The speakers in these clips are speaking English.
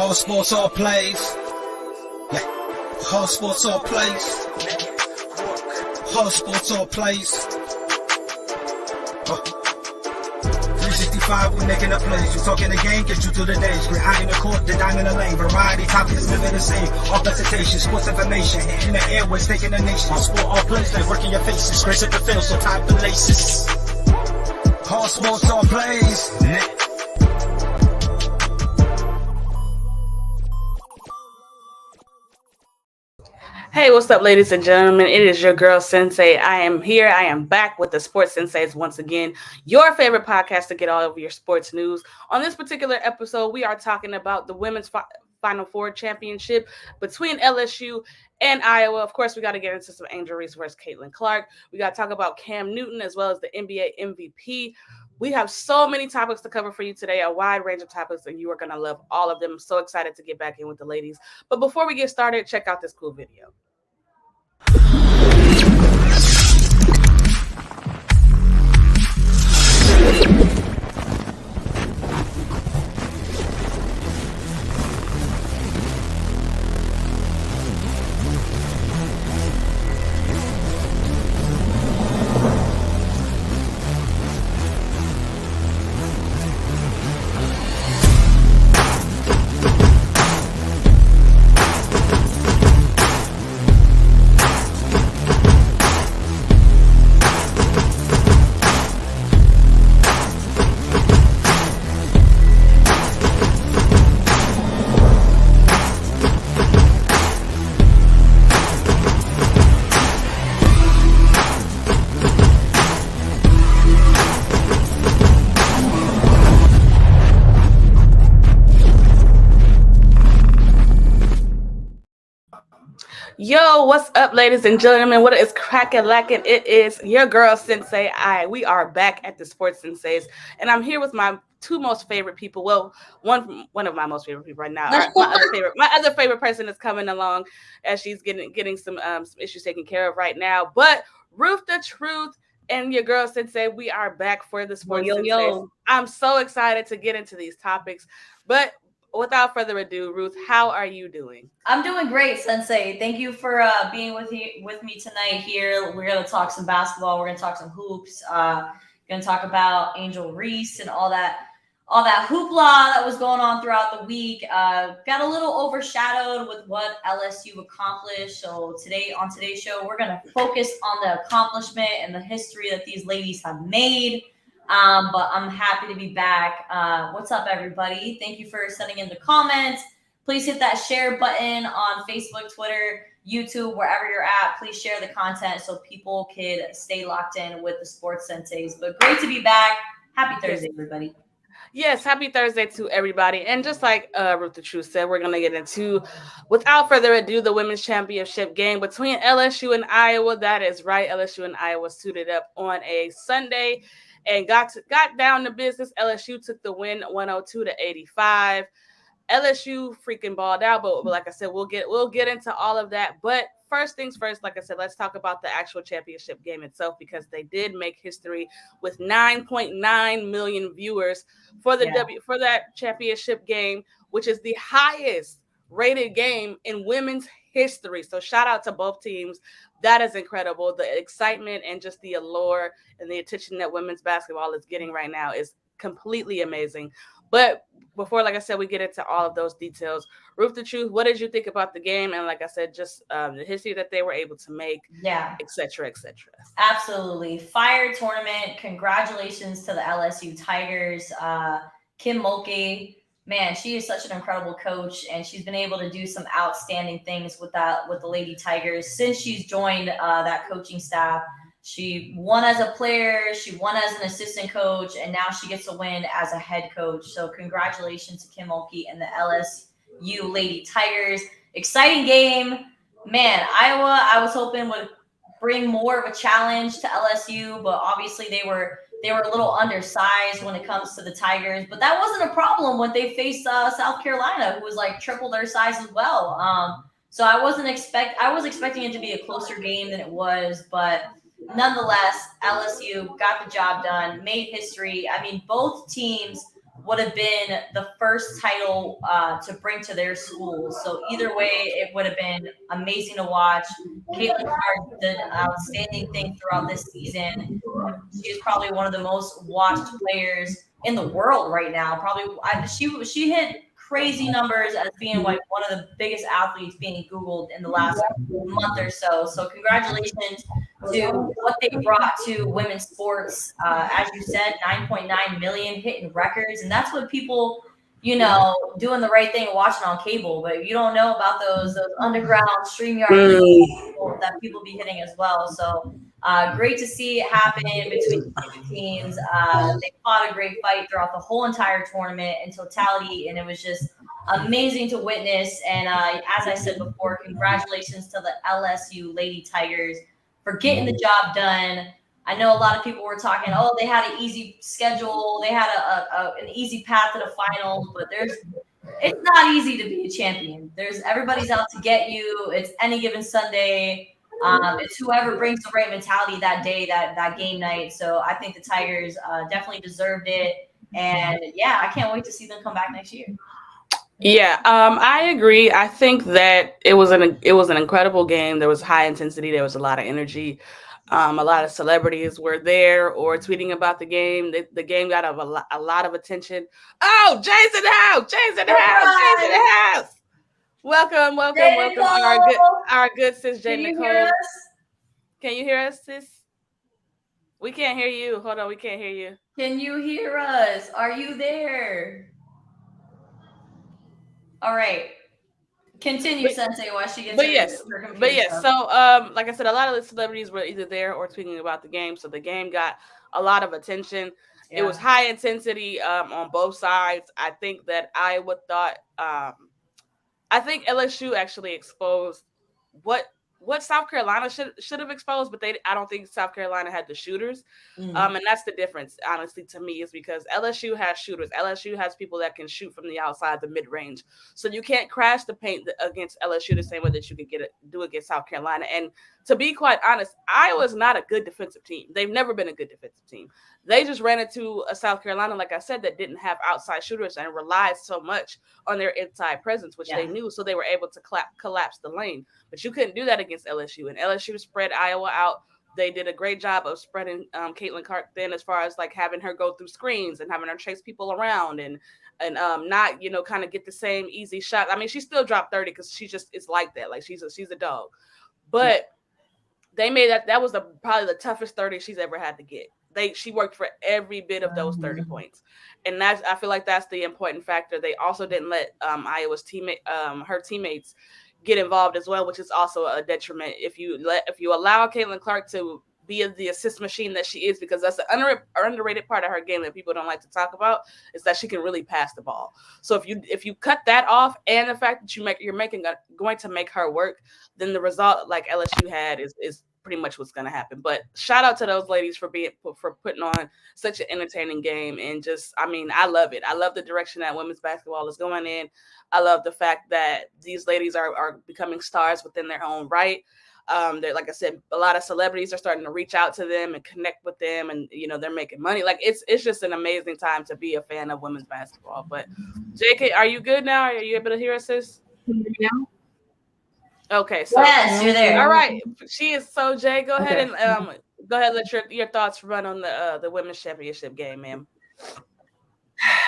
All sports, all plays. Yeah. All sports, all plays. All sports, all plays. 365, we making a plays. You talking the game, get you to the days. We're high in the court, the dime in the lane. Variety topics, living the same. All presentation, sports information. Hitting the airways, taking the nation. All sport, all plays, like working your faces. Grace at the field, so tie the laces. All sports, all plays. Hey, what's up, ladies and gentlemen? It is your girl, Sensei. I am here. I am back with the Sports Senseis once again, your favorite podcast to get all of your sports news. On this particular episode, we are talking about the women's Final Four championship between LSU and Iowa. Of course, we got to get into some Angel Reese versus Caitlin Clark. We got to talk about Cam Newton as well as the NBA MVP. We have so many topics to cover for you today, a wide range of topics, and you are going to love all of them. I'm so excited to get back in with the ladies. But before we get started, check out this cool video. Yo, what's up, ladies and gentlemen? What is cracking lacking? It is your girl, Sensei. We are back at the Sports Senseis, and I'm here with my two most favorite people. Well, one of my most favorite people right now. My other favorite person is coming along as she's getting some issues taken care of right now. But Ruth the Truth and your girl, Sensei, we are back for the Sports Senseis. I'm so excited to get into these topics, but without further ado, Ruth, how are you doing? I'm doing great, Sensei. Thank you for being with me tonight here. We're going to talk some basketball. We're going to talk some hoops. Going to talk about Angel Reese and all that hoopla that was going on throughout the week. Got a little overshadowed with what LSU accomplished. So on today's show, we're going to focus on the accomplishment and the history that these ladies have made. But I'm happy to be back. What's up, everybody? Thank you for sending in the comments. Please hit that share button on Facebook, Twitter, YouTube, wherever you're at. Please share the content so people can stay locked in with the Sports Senseis. But great to be back. Happy Thursday, everybody. Yes, happy Thursday to everybody. And just like Ruth the Truth said, we're going to get into, without further ado, the women's championship game between LSU and Iowa. That is right. LSU and Iowa suited up on a Sunday and got down to business. LSU took the win 102-85. LSU freaking balled out, but like I said, we'll get into all of that. But first things first, like I said, let's talk about the actual championship game itself, because they did make history with 9.9 million viewers for that championship game, which is the highest rated game in women's history. So shout out to both teams. That is incredible. The excitement and just the allure and the attention that women's basketball is getting right now is completely amazing. But before, like I said, we get into all of those details, Ruth the Truth, what did you think about the game? And like I said, just the history that they were able to make, et cetera, et cetera. Absolutely. Fire tournament. Congratulations to the LSU Tigers. Kim Mulkey, man, she is such an incredible coach, and she's been able to do some outstanding things with the Lady Tigers since she's joined that coaching staff. She won as a player, she won as an assistant coach, and now she gets a win as a head coach. So congratulations to Kim Mulkey and the LSU Lady Tigers. Exciting game. Man, Iowa, I was hoping would bring more of a challenge to LSU, but obviously they were a little undersized when it comes to the Tigers. But that wasn't a problem when they faced South Carolina, who was like triple their size as well. So I was expecting it to be a closer game than it was, but nonetheless, LSU got the job done, made history. I mean, both teams would have been the first title to bring to their school. So either way, it would have been amazing to watch. Caitlin Clark did an outstanding thing throughout this season. She's probably one of the most watched players in the world right now. Probably, she hit crazy numbers as being like one of the biggest athletes being Googled in the last month or so. So congratulations to what they brought to women's sports. As you said, 9.9 million hitting records, and that's what people, doing the right thing and watching on cable. But you don't know about those underground StreamYard that people be hitting as well. So great to see it happen between the two teams. They fought a great fight throughout the whole entire tournament in totality, and it was just amazing to witness. And as I said before, congratulations to the LSU Lady Tigers for getting the job done. I know a lot of people were talking, oh, they had an easy schedule, they had an easy path to the finals, but it's not easy to be a champion. Everybody's out to get you. It's any given Sunday. It's whoever brings the right mentality that day, that game night. So I think the Tigers definitely deserved it. And yeah, I can't wait to see them come back next year. Yeah, I agree. I think that it was an incredible game. There was high intensity. There was a lot of energy. A lot of celebrities were there or tweeting about the game. The game got a lot of attention. Oh, Jay's in the house! Jay's in the house! Jay's in the house! Welcome, our good sis Jay Nicole. Can you hear us, sis? We can't hear you. Hold on, we can't hear you. Can you hear us? Are you there? All right. Continue, Sensei, while she gets her computer. But yes, so like I said, a lot of the celebrities were either there or tweeting about the game. So the game got a lot of attention. Yeah. It was high intensity on both sides. I think that Iowa thought I think LSU actually exposed what South Carolina should have exposed, but I don't think South Carolina had the shooters. And that's the difference, honestly, to me, is because LSU has shooters. LSU has people that can shoot from the outside, the mid-range. So you can't crash the paint against LSU the same way that you could do against South Carolina. And to be quite honest, Iowa's not a good defensive team. They've never been a good defensive team. They just ran into a South Carolina, like I said, that didn't have outside shooters and relied so much on their inside presence, which they knew, so they were able to collapse the lane. But you couldn't do that against LSU, and LSU spread Iowa out. They did a great job of spreading Caitlin Clark thin as far as like having her go through screens and having her chase people around and not, kind of get the same easy shot. I mean, she still dropped 30 because she just is like that. Like she's a dog. But they made that was probably the toughest 30 she's ever had to get. She worked for every bit of those 30 points. And I feel like that's the important factor. They also didn't let Iowa's her teammates get involved as well, which is also a detriment if you allow Caitlin Clark to be the assist machine that she is, because that's the underrated part of her game that people don't like to talk about, is that she can really pass the ball. So if you cut that off, and the fact that you're going to make her work, then the result like LSU had is pretty much what's going to happen. But shout out to those ladies for putting on such an entertaining game. And just, I mean, I love it. I love the direction that women's basketball is going in. I love the fact that these ladies are becoming stars within their own right. They're, like I said, a lot of celebrities are starting to reach out to them and connect with them, and they're making money. Like it's just an amazing time to be a fan of women's basketball. But JK, are you good now? Are you able to hear us, sis? Now? Okay, so yes, you're there. All right, she is. So Jay, go ahead and let your thoughts run on the women's championship game, ma'am.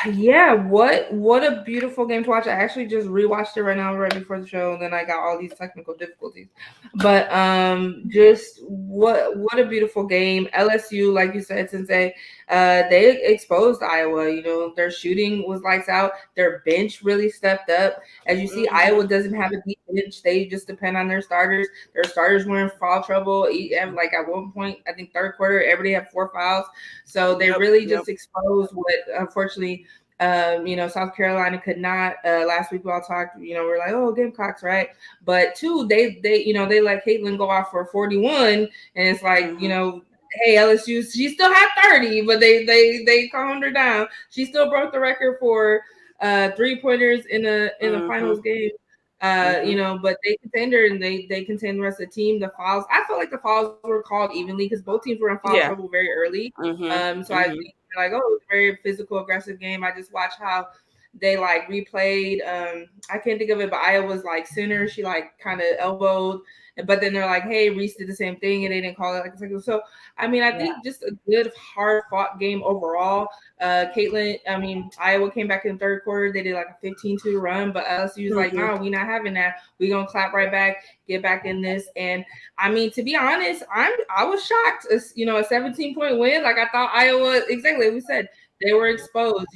Yeah, what a beautiful game to watch. I actually just rewatched it right now, right before the show, and then I got all these technical difficulties. But just what a beautiful game. LSU, like you said, Sensei, they exposed Iowa. Their shooting was lights out. Their bench really stepped up. As you see, Iowa doesn't have a deep bench. They just depend on their starters. Their starters were in foul trouble. Like at one point, I think third quarter, everybody had 4 fouls. So they really just exposed what, unfortunately, South Carolina could not. Last week we all talked, we're like, oh, Gamecocks, right? But 2, they let Caitlin go off for 41, and it's like, hey, LSU, she still had 30, but they calmed her down. She still broke the record for 3-pointers in a finals game. You know, but they contender and they contend the rest of the team. The fouls, I felt like the fouls were called evenly because both teams were in foul trouble very early. So I think like, oh, it was a very physical, aggressive game. I just watched how they like replayed. I can't think of it, but Iowa's like center. She like kind of elbowed, but then they're like, hey, Reese did the same thing, and they didn't call it like a second. So I mean, I think just a good, hard fought game overall. Iowa came back in the third quarter. They did like a 15-2 run, but LSU was like, no, we're not having that. We're gonna clap right back, get back in this. And I mean, to be honest, I was shocked. A 17-point win. Like I thought Iowa, exactly like we said, they were exposed,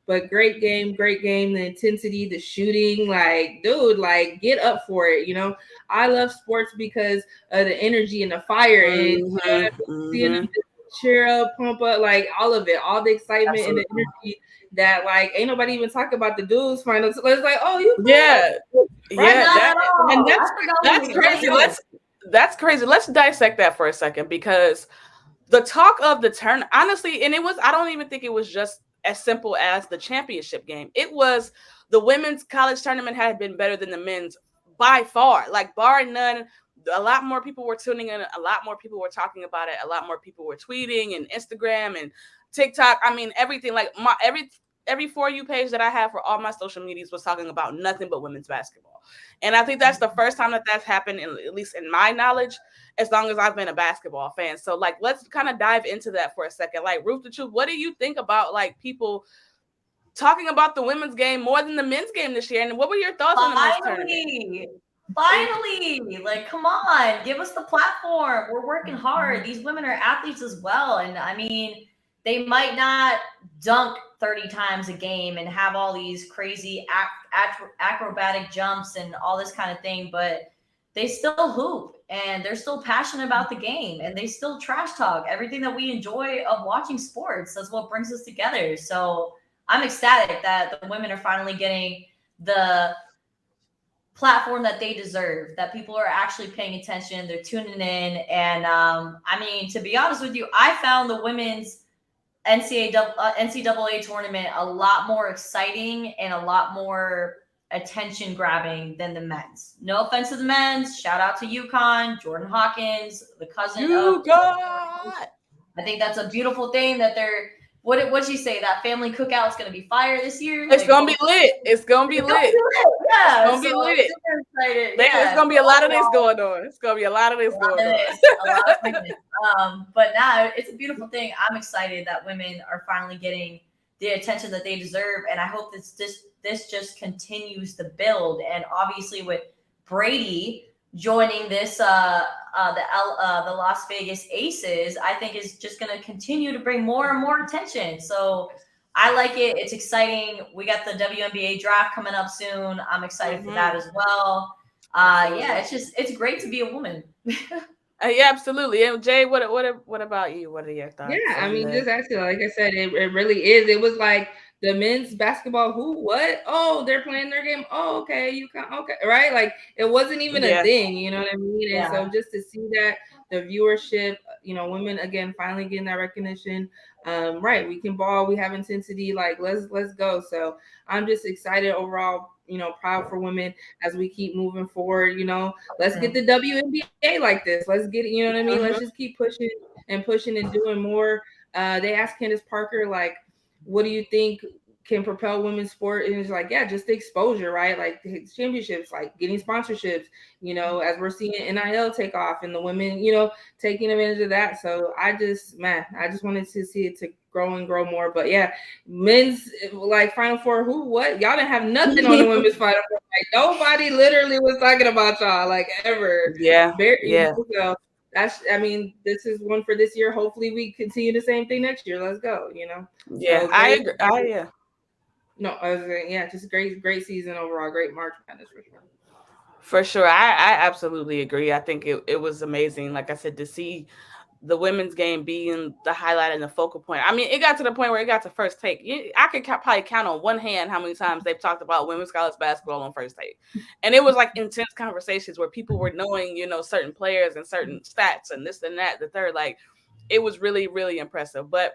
but great game. The intensity, the shooting, like, dude, like get up for it. I love sports because of the energy and the fire and seeing them cheer up, pump up, like all of it, all the excitement and the energy that like ain't nobody even talk about the dudes finals. So it's like, oh, you and that's crazy. That's crazy. Let's dissect that for a second because the talk of the turn, honestly, and I don't even think it was just as simple as the championship game. It was the women's college tournament had been better than the men's by far, like bar none. A lot more people were tuning in. A lot more people were talking about it. A lot more people were tweeting and Instagram and TikTok. I mean, everything, like every For You page that I have for all my social medias was talking about nothing but women's basketball. And I think that's the first time that that's happened, at least in my knowledge, as long as I've been a basketball fan. So like, let's kind of dive into that for a second. Like, Ruth the Truth, what do you think about like people talking about the women's game more than the men's game this year? And what were your thoughts on the men's tournament? Finally, like, come on, give us the platform. We're working hard. These women are athletes as well. And I mean, they might not dunk 30 times a game and have all these crazy acrobatic jumps and all this kind of thing, but they still hoop and they're still passionate about the game and they still trash talk everything that we enjoy of watching sports. That's what brings us together. So I'm ecstatic that the women are finally getting the platform that they deserve, that people are actually paying attention, they're tuning in. And I mean, to be honest with you, I found the women's NCAA tournament a lot more exciting and a lot more attention grabbing than the men's. No offense to the men's. Shout out to UConn, Jordan Hawkins, the cousin of. I think that's a beautiful thing that they're. What'd she say? That family cookout is going to be fire this year. It's going to be lit. It's going to be lit. Yeah, it's going to be lit. Super excited. There's going to be a lot of this going on. It's going to be a lot of this going on. But now it's a beautiful thing. I'm excited that women are finally getting the attention that they deserve, and I hope this just continues to build. And obviously, with Brady joining this the Las Vegas Aces, I think is just going to continue to bring more and more attention. So I like it. It's exciting. We got the WNBA draft coming up soon. I'm excited for that as well. It's great to be a woman. Yeah, absolutely. And Jay, what about you? What are your thoughts? Yeah, I mean, just actually, like I said, it really is. It was like the men's basketball. Who? What? Oh, they're playing their game. Oh, okay, you can. Okay, right? Like it wasn't even a thing. You know what I mean? And so just to see that the viewership, women again finally getting that recognition. Right, we can ball. We have intensity. Like let's go. So I'm just excited overall. Proud for women as we keep moving forward. Let's get the WNBA like this. Let's get it. You know what I mean? Let's just keep pushing and doing more. They asked Candace Parker, like, what do you think can propel women's sport? And it's like, yeah, just the exposure, right? Like the championships, like getting sponsorships, as we're seeing NIL take off and the women, taking advantage of that. So I just wanted to see it to grow and grow more. But yeah, men's like Final Four, what? Y'all didn't have nothing on the women's Final Four. Like nobody literally was talking about y'all like ever. Yeah. So this is one for this year. Hopefully we continue the same thing next year. Let's go, Yeah, so I agree. No, I was saying, just great season overall. Great March Madness for sure. For sure. I absolutely agree. I think it was amazing. Like I said, to see the women's game being the highlight and the focal point. I mean, it got to the point where it got to First Take. I could probably count on one hand how many times they've talked about women's college basketball on First Take. And it was like intense conversations where people were knowing, certain players and certain stats and this and that, the third. Like, it was really, really impressive. But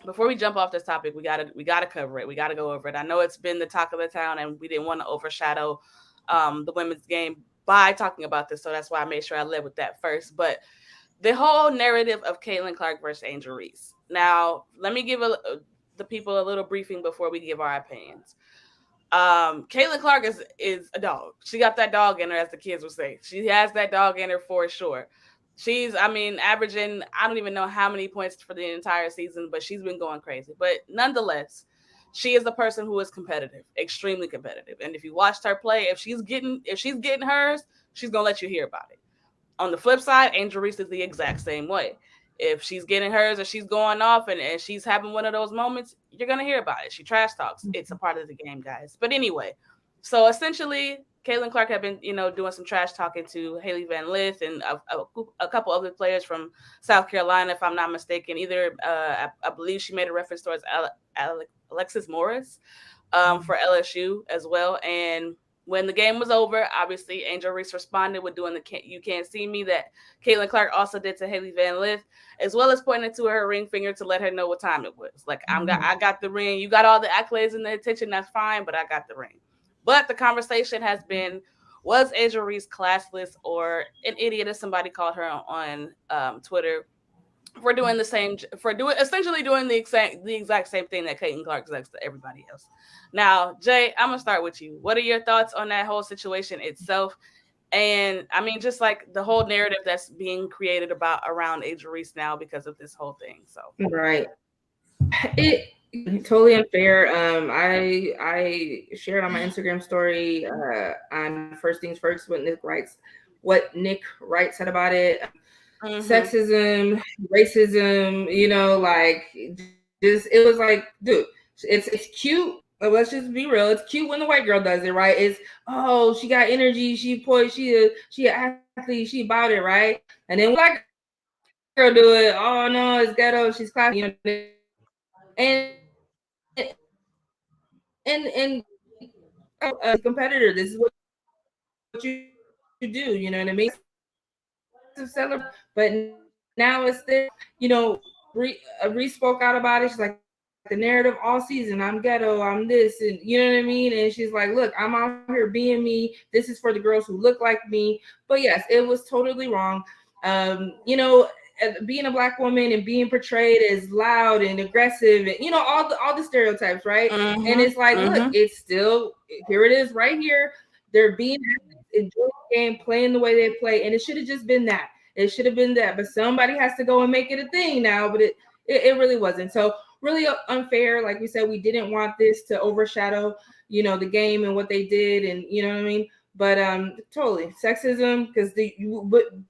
before we jump off this topic, we gotta cover it. We gotta go over it. I know it's been the talk of the town, and we didn't want to overshadow the women's game by talking about this. So that's why I made sure I led with that first. But the whole narrative of Caitlin Clark versus Angel Reese. Now, let me give the people a little briefing before we give our opinions. Caitlin Clark is a dog. She got that dog in her, as the kids would say. She has that dog in her for sure. She's, I mean, averaging, I don't even know how many points for the entire season, but she's been going crazy. But nonetheless, she is a person who is competitive, extremely competitive. And if you watched her play, if she's getting hers, she's gonna let you hear about it. On the flip side, Angel Reese is the exact same way. If she's getting hers or she's going off and she's having one of those moments, you're going to hear about it. She trash talks. It's a part of the game, guys. But anyway, so essentially, Caitlin Clark had been, doing some trash talking to Haley Van Lith and a couple other players from South Carolina, if I'm not mistaken. Either, I believe she made a reference towards Alexis Morris for LSU as well. And when the game was over, obviously Angel Reese responded with doing the "You Can't See Me" that Caitlin Clark also did to Haley Van Lith, as well as pointing to her ring finger to let her know what time it was. Like, I got the ring. You got all the accolades and the attention. That's fine, but I got the ring. But the conversation has been, was Angel Reese classless or an idiot, as somebody called her on Twitter, for essentially doing the exact same thing that Caitlin Clark does to everybody else. Now, Jay, I'm gonna start with you. What are your thoughts on that whole situation itself? And I mean, just like the whole narrative that's being created around Angel Reese now because of this whole thing. So right, it totally unfair. I shared on my Instagram story on First Things First what Nick Wright said about it. Sexism, racism, it was like, dude, it's cute. Let's just be real. It's cute when the white girl does it, right? It's, oh, she got energy, she poised, she an athlete, she about it, right? And then black girl do it, oh no, it's ghetto, she's classy, and a competitor, this is what you do, you know what I mean? But now it's this, Reese spoke out about it. She's like, the narrative all season, I'm ghetto, I'm this, and you know what I mean? And she's like, look, I'm out here being me. This is for the girls who look like me. But yes, it was totally wrong. Being a black woman and being portrayed as loud and aggressive and all the stereotypes, right? And it's like, look, it's still, here it is right here. They're being enjoying the game, playing the way they play, and it should have just been that. It should have been that, but somebody has to go and make it a thing now, but it really wasn't. So really unfair. Like we said, we didn't want this to overshadow, the game and what they did, and you know what I mean? But totally sexism, because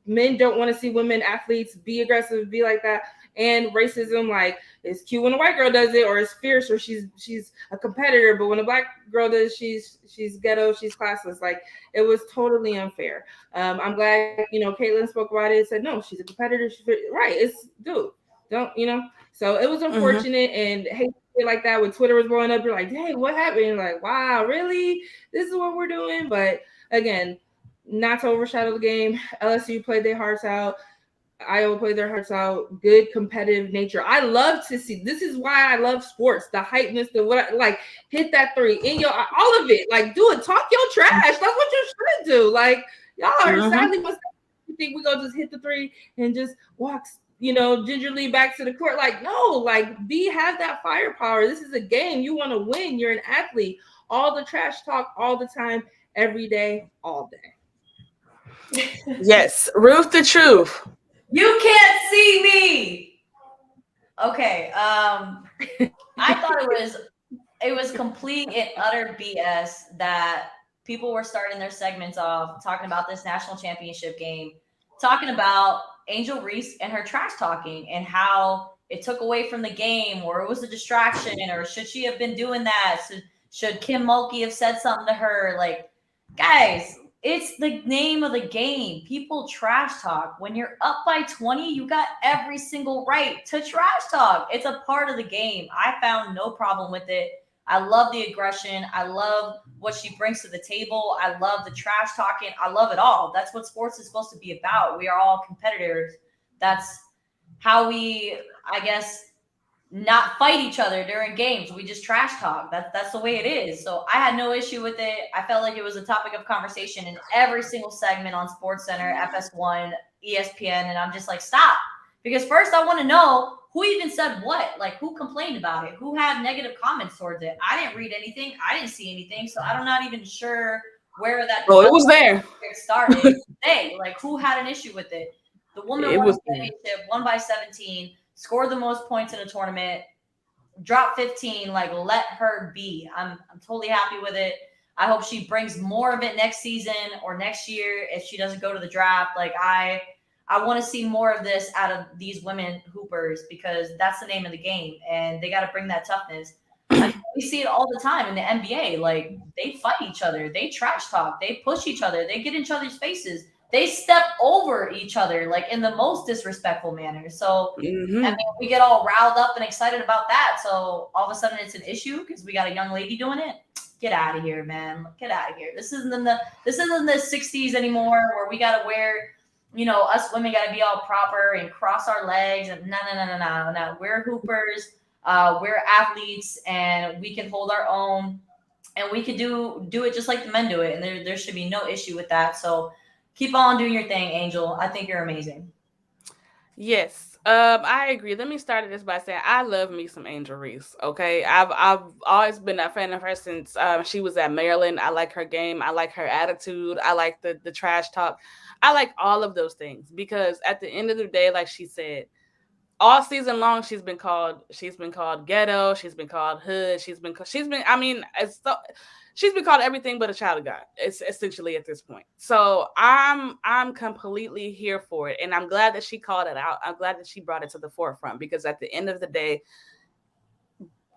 men don't want to see women athletes be aggressive, be like that. And racism, like, it's cute when a white girl does it, or it's fierce, or she's a competitor, but when a black girl does, she's ghetto, she's classless. Like, it was totally unfair. I'm glad, Caitlin spoke about it and said, no, she's a competitor. Right. It's, dude, don't, so it was unfortunate. And hey, like that when Twitter was blowing up, you're like, hey, what happened? You're like, wow, really? This is what we're doing? But again, not to overshadow the game. LSU played their hearts out. Iowa played their hearts out. Good competitive nature. I love to see. This is why I love sports. The hypeness, hit that three in your all of it. Like, do it. Talk your trash. That's what you should do. Like, y'all are sadly mistaken. You think we gonna just hit the three and just walk, gingerly back to the court? Like, no. Like, have that firepower. This is a game. You want to win. You're an athlete. All the trash talk, all the time, every day, all day. Yes, Ruth the Truth. You can't see me. Okay. I thought it was complete and utter BS that people were starting their segments off talking about this national championship game, talking about Angel Reese and her trash talking and how it took away from the game, or it was a distraction, or should she have been doing that? Should Kim Mulkey have said something to her? Like, guys, it's the name of the game. People trash talk. When you're up by 20, you got every single right to trash talk. It's a part of the game. I found no problem with it. I love the aggression. I love what she brings to the table. I love the trash talking. I love it all. That's what sports is supposed to be about. We are all competitors. That's how we, I guess, not fight each other during games. We just trash talk. That's the way it is. So I had no issue with it. I felt like it was a topic of conversation in every single segment on SportsCenter, FS1, ESPN, and I'm just like, stop. Because first I want to know who even said what, like who complained about it, who had negative comments towards it. I didn't read anything. I didn't see anything. So I'm not even sure where that it was there. started. Hey, like who had an issue with it? The woman won the there. championship, won by 17, scored the most points in a tournament, dropped 15. Like, let her be. I'm totally happy with it. I hope she brings more of it next season or next year if she doesn't go to the draft. Like, I want to see more of this out of these women hoopers because that's the name of the game, and they got to bring that toughness. I mean, we see it all the time in the NBA. Like, they fight each other, they trash talk, they push each other, they get in each other's faces, they step over each other like in the most disrespectful manner. So I mean, we get all riled up and excited about that. So all of a sudden it's an issue because we got a young lady doing it. Get out of here, man. Get out of here. This isn't the 60s anymore where we gotta wear, us women gotta be all proper and cross our legs and no. We're hoopers, we're athletes, and we can hold our own, and we can do it just like the men do it, and there should be no issue with that. So keep on doing your thing, Angel. I think you're amazing. Yes, I agree. Let me start this by saying I love me some Angel Reese. Okay, I've always been a fan of her since she was at Maryland. I like her game. I like her attitude. I like the trash talk. I like all of those things because at the end of the day, like she said, all season long she's been called ghetto. She's been called hood. She's been. I mean, she's been called everything but a child of God. It's essentially at this point. So I'm completely here for it, and I'm glad that she called it out. I'm glad that she brought it to the forefront because at the end of the day,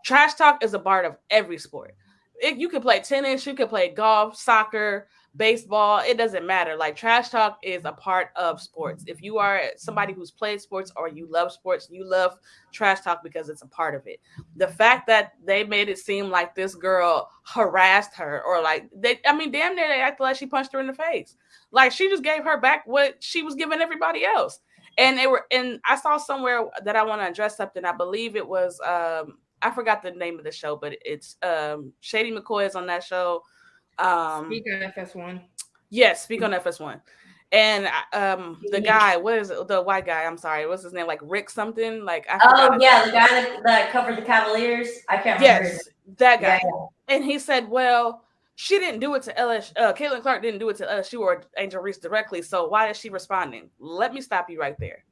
trash talk is a part of every sport. You can play tennis, you can play golf, soccer, baseball. It doesn't matter. Like trash talk is a part of sports. If you are somebody who's played sports or you love sports, you love trash talk because it's a part of it. The fact that they made it seem like this girl harassed her or like damn near they acted like she punched her in the face. Like she just gave her back what she was giving everybody else. And I saw somewhere that I want to address something. I believe it was I forgot the name of the show, but it's Shady McCoy is on that show. Speak on FS1. Yes, speak on FS1. And the guy, what is it? The white guy? I'm sorry, what's his name? Like Rick something? Like I forgot. Oh yeah, the guy that covered the Cavaliers. I can't remember. Yes, that guy. Yeah. And he said, "Well, she didn't do it to LSU. Caitlin Clark didn't do it to LSU or Angel Reese directly. So why is she responding?" Let me stop you right there.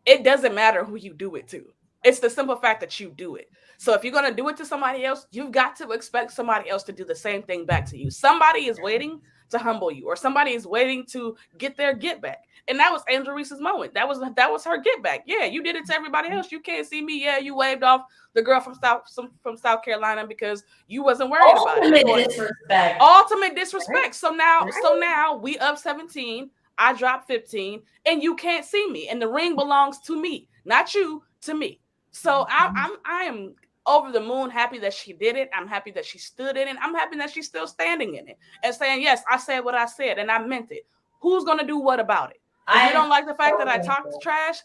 It doesn't matter who you do it to. It's the simple fact that you do it. So if you're going to do it to somebody else, you've got to expect somebody else to do the same thing back to you. Somebody is waiting to humble you, or somebody is waiting to get their get back. And that was Angel Reese's moment. That was her get back. Yeah, you did it to everybody else. You can't see me. Yeah, you waved off the girl from South Carolina because you wasn't worried about it. Ultimate disrespect. So now we up 17. I dropped 15, and you can't see me. And the ring belongs to me, not you, to me. So I am over the moon happy that she did it. I'm happy that she stood in it. I'm happy that she's still standing in it and saying, yes, I said what I said and I meant it. Who's going to do what about it? If you don't like the fact that I talked trash,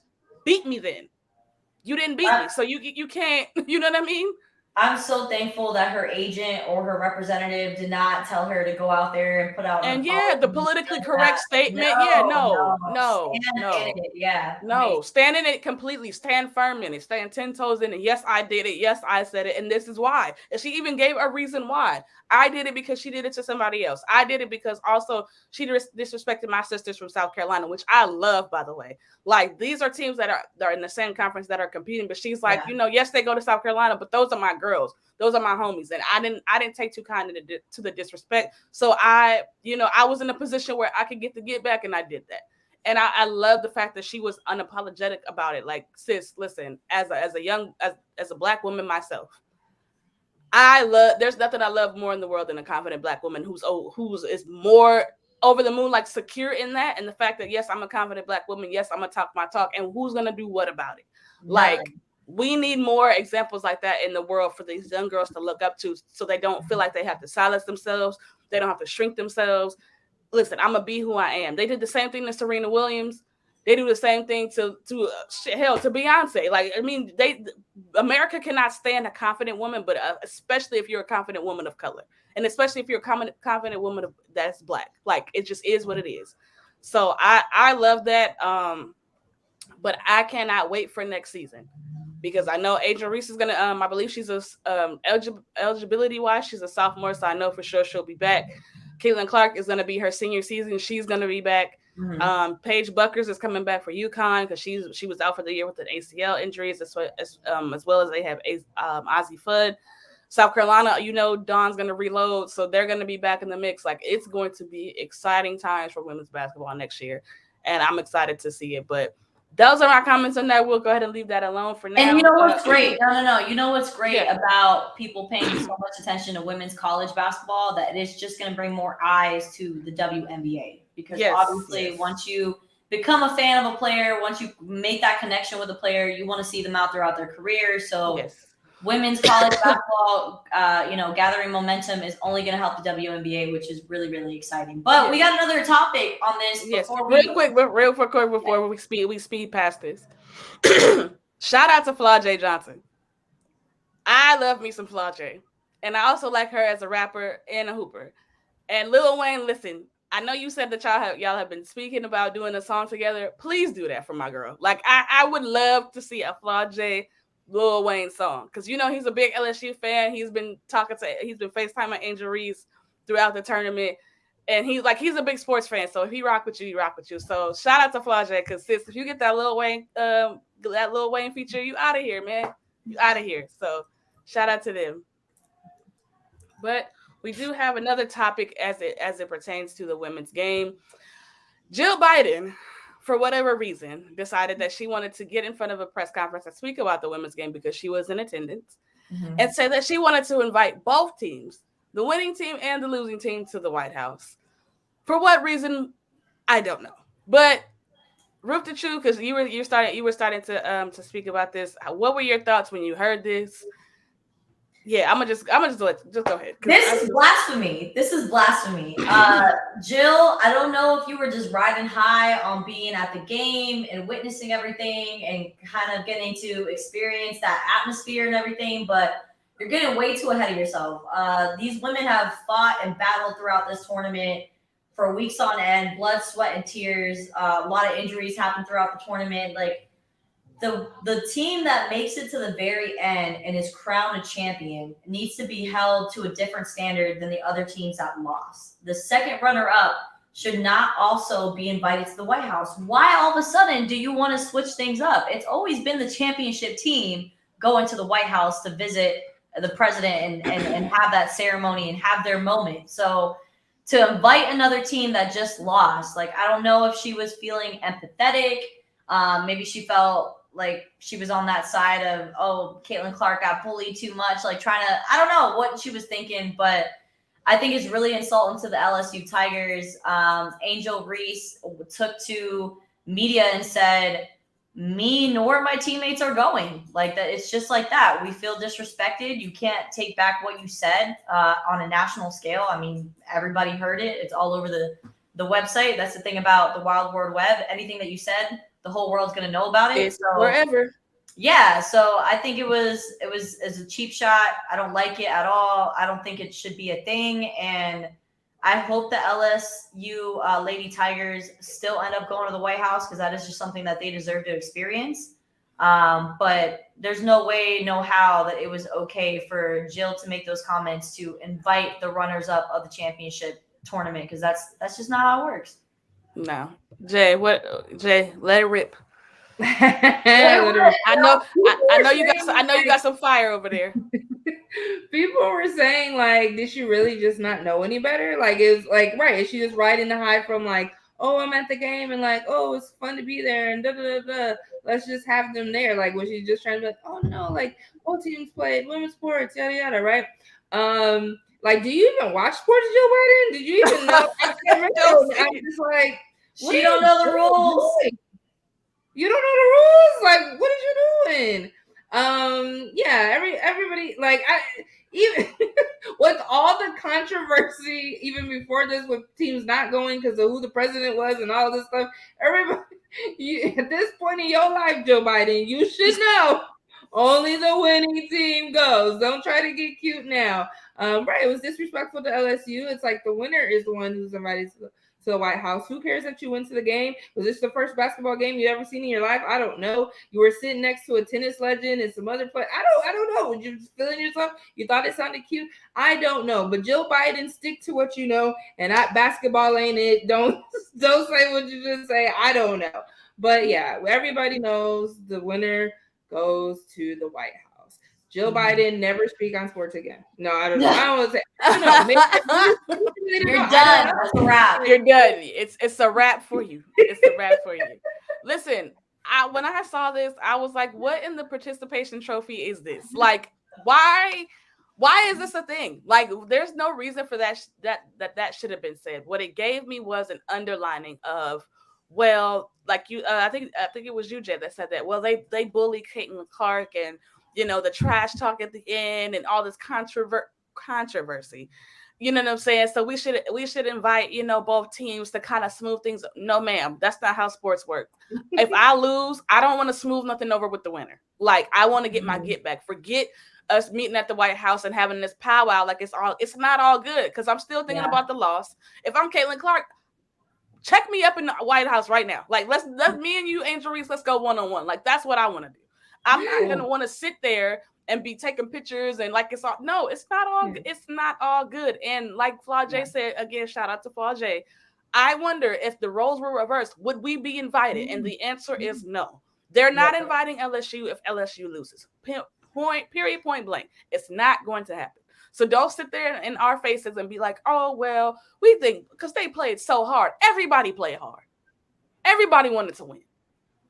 beat me then. You didn't beat me, so you can't, you know what I mean? I'm so thankful that her agent or her representative did not tell her to go out there and put out. And yeah, the politically correct statement. No. Stand in it completely. Stand firm in it. Stand 10 toes in it. Yes, I did it. Yes, I said it. And this is why. And she even gave a reason why. I did it because she did it to somebody else. I did it because also she disrespected my sisters from South Carolina, which I love, by the way. Like, these are teams that are in the same conference that are competing, but she's like, yes, they go to South Carolina, but those are my girls. Those are my homies. And I didn't take too kindly to the disrespect. So I was in a position where I could get back, and I did that. And I love the fact that she was unapologetic about it. Like, sis, listen, as a Black woman myself, there's nothing I love more in the world than a confident Black woman who's is more over the moon, like secure in that. And the fact that, yes, I'm a confident Black woman. Yes, I'm going to talk my talk. And who's going to do what about it? Like, we need more examples like that in the world for these young girls to look up to so they don't feel like they have to silence themselves. They don't have to shrink themselves. Listen, I'm going to be who I am. They did the same thing to Serena Williams. They do the same thing to Beyonce. Like, I mean, America cannot stand a confident woman, but especially if you're a confident woman of color, and especially if you're a confident woman that's Black. Like, it just is what it is. So I love that. But I cannot wait for next season, because I know Adrian Reese is gonna. I believe she's a eligibility wise, she's a sophomore, so I know for sure she'll be back. Caitlin Clark is gonna be her senior season. She's gonna be back. Mm-hmm. Paige Buckers is coming back for UConn because she was out for the year with an ACL injuries, as well as they have Ozzie Fudd. South Carolina, Dawn's gonna reload, so they're gonna be back in the mix. Like, it's going to be exciting times for women's basketball next year, and I'm excited to see it. But those are my comments on that. We'll go ahead and leave that alone for now. And you know what's great? No. You know what's great about people paying so much attention to women's college basketball? That it's just going to bring more eyes to the WNBA. Because obviously, once you become a fan of a player, once you make that connection with a player, you want to see them out throughout their career. So women's college basketball, gathering momentum is only going to help the WNBA, which is really, really exciting. But we got another topic on this. Real quick before we speed past this. Shout out to Flau'jae Johnson. I love me some Flau'jae, and I also like her as a rapper and a hooper. And Lil Wayne, listen, I know you said that y'all have been speaking about doing a song together. Please do that for my girl. Like, I would love to see a Flau'jae Lil Wayne song, because he's a big LSU fan. He's been FaceTiming Angel Reese throughout the tournament, and he's a big sports fan. So if he rock with you, he rock with you. So shout out to Flau'jae, because sis, if you get that Lil Wayne feature, you out of here, man. You out of here. So shout out to them. But we do have another topic as it pertains to the women's game. Jill Biden, for whatever reason, decided that she wanted to get in front of a press conference and speak about the women's game because she was in attendance, and said that she wanted to invite both teams, the winning team and the losing team, to the White House. For what reason, I don't know. But Ruth the True, because you were starting to speak about this. What were your thoughts when you heard this? Yeah, I'm gonna just go ahead. This is blasphemy. Jill, I don't know if you were just riding high on being at the game and witnessing everything and kind of getting to experience that atmosphere and everything, but you're getting way too ahead of yourself. These women have fought and battled throughout this tournament for weeks on end, blood, sweat, and tears. A lot of injuries happened throughout the tournament. Like, the team that makes it to the very end and is crowned a champion needs to be held to a different standard than the other teams that lost. The second runner-up should not also be invited to the White House. Why all of a sudden do you want to switch things up? It's always been the championship team going to the White House to visit the president and have that ceremony and have their moment. So to invite another team that just lost, like, I don't know if she was feeling empathetic. Maybe she felt like she was on that side of, Caitlin Clark got bullied too much, like I don't know what she was thinking, but I think it's really insulting to the LSU Tigers. Angel Reese took to media and said, me nor my teammates are going. Like, that, it's just like that. We feel disrespected. You can't take back what you said on a national scale. I mean, everybody heard it. It's all over the website. That's the thing about the Wild World Web. Anything that you said, the whole world's going to know about it. It's forever. Yeah. So I think it was a cheap shot. I don't like it at all. I don't think it should be a thing. And I hope the LSU Lady Tigers still end up going to the White House, because that is just something that they deserve to experience. But there's no way, no how that it was okay for Jill to make those comments to invite the runners up of the championship tournament, because that's just not how it works. No. Jay, let it rip. I know you got some fire over there. People were saying, like, did she really just not know any better? Like, is like, right, is she just riding the high from, like, I'm at the game and, like, it's fun to be there and let's just have them there? Like, was she just trying to be like, no, like, all teams played women's sports, yada yada, right? Like, do you even watch sports, Jill Biden? Did you even know? I'm just like, she don't know the rules. You don't know the rules? Like, what are you doing? Everybody, like, even with all the controversy, even before this, with teams not going because of who the president was and all this stuff, At this point in your life, Joe Biden, you should know only the winning team goes. Don't try to get cute now. Right, it was disrespectful to LSU. It's like the winner is the one who's invited to the White House. Who cares that you went to the game? Was this the first basketball game you ever seen in your life? I don't know. You were sitting next to a tennis legend and some other play. I don't know. Were you just feeling yourself? You thought it sounded cute? I don't know. But Joe Biden, stick to what you know. And basketball ain't it. Don't say what you just say. I don't know. But yeah, everybody knows the winner goes to the White House. Jill Biden, never speak on sports again. No, I don't know. I don't want to say. I don't know. You're done. That's a wrap. You're done. It's a wrap for you. It's a wrap for you. Listen, when I saw this, I was like, what in the participation trophy is this? Like, why is this a thing? Like, there's no reason for that should have been said. What it gave me was an underlining of, well, like you, I think it was you, Jay, that said that. Well, they bully Caitlin Clark and, you know, the trash talk at the end and all this controversy. You know what I'm saying? So we should invite, you know, both teams to kind of smooth things. No, ma'am, that's not how sports work. If I lose, I don't want to smooth nothing over with the winner. Like, I want to get my get back. Forget us meeting at the White House and having this powwow. Like, it's not all good, because I'm still thinking about the loss. If I'm Caitlin Clark, check me up in the White House right now. Like, let's me and you, Angel Reese, let's go one-on-one. Like, that's what I want to do. I'm not gonna want to sit there and be taking pictures and like it's all. No, it's not all. It's not all good. And like Flaw J said, again, shout out to Flaw J. I wonder if the roles were reversed, would we be invited? And the answer is no. They're not inviting LSU if LSU loses. Point blank. It's not going to happen. So don't sit there in our faces and be like, oh, well, we think because they played so hard. Everybody played hard. Everybody wanted to win.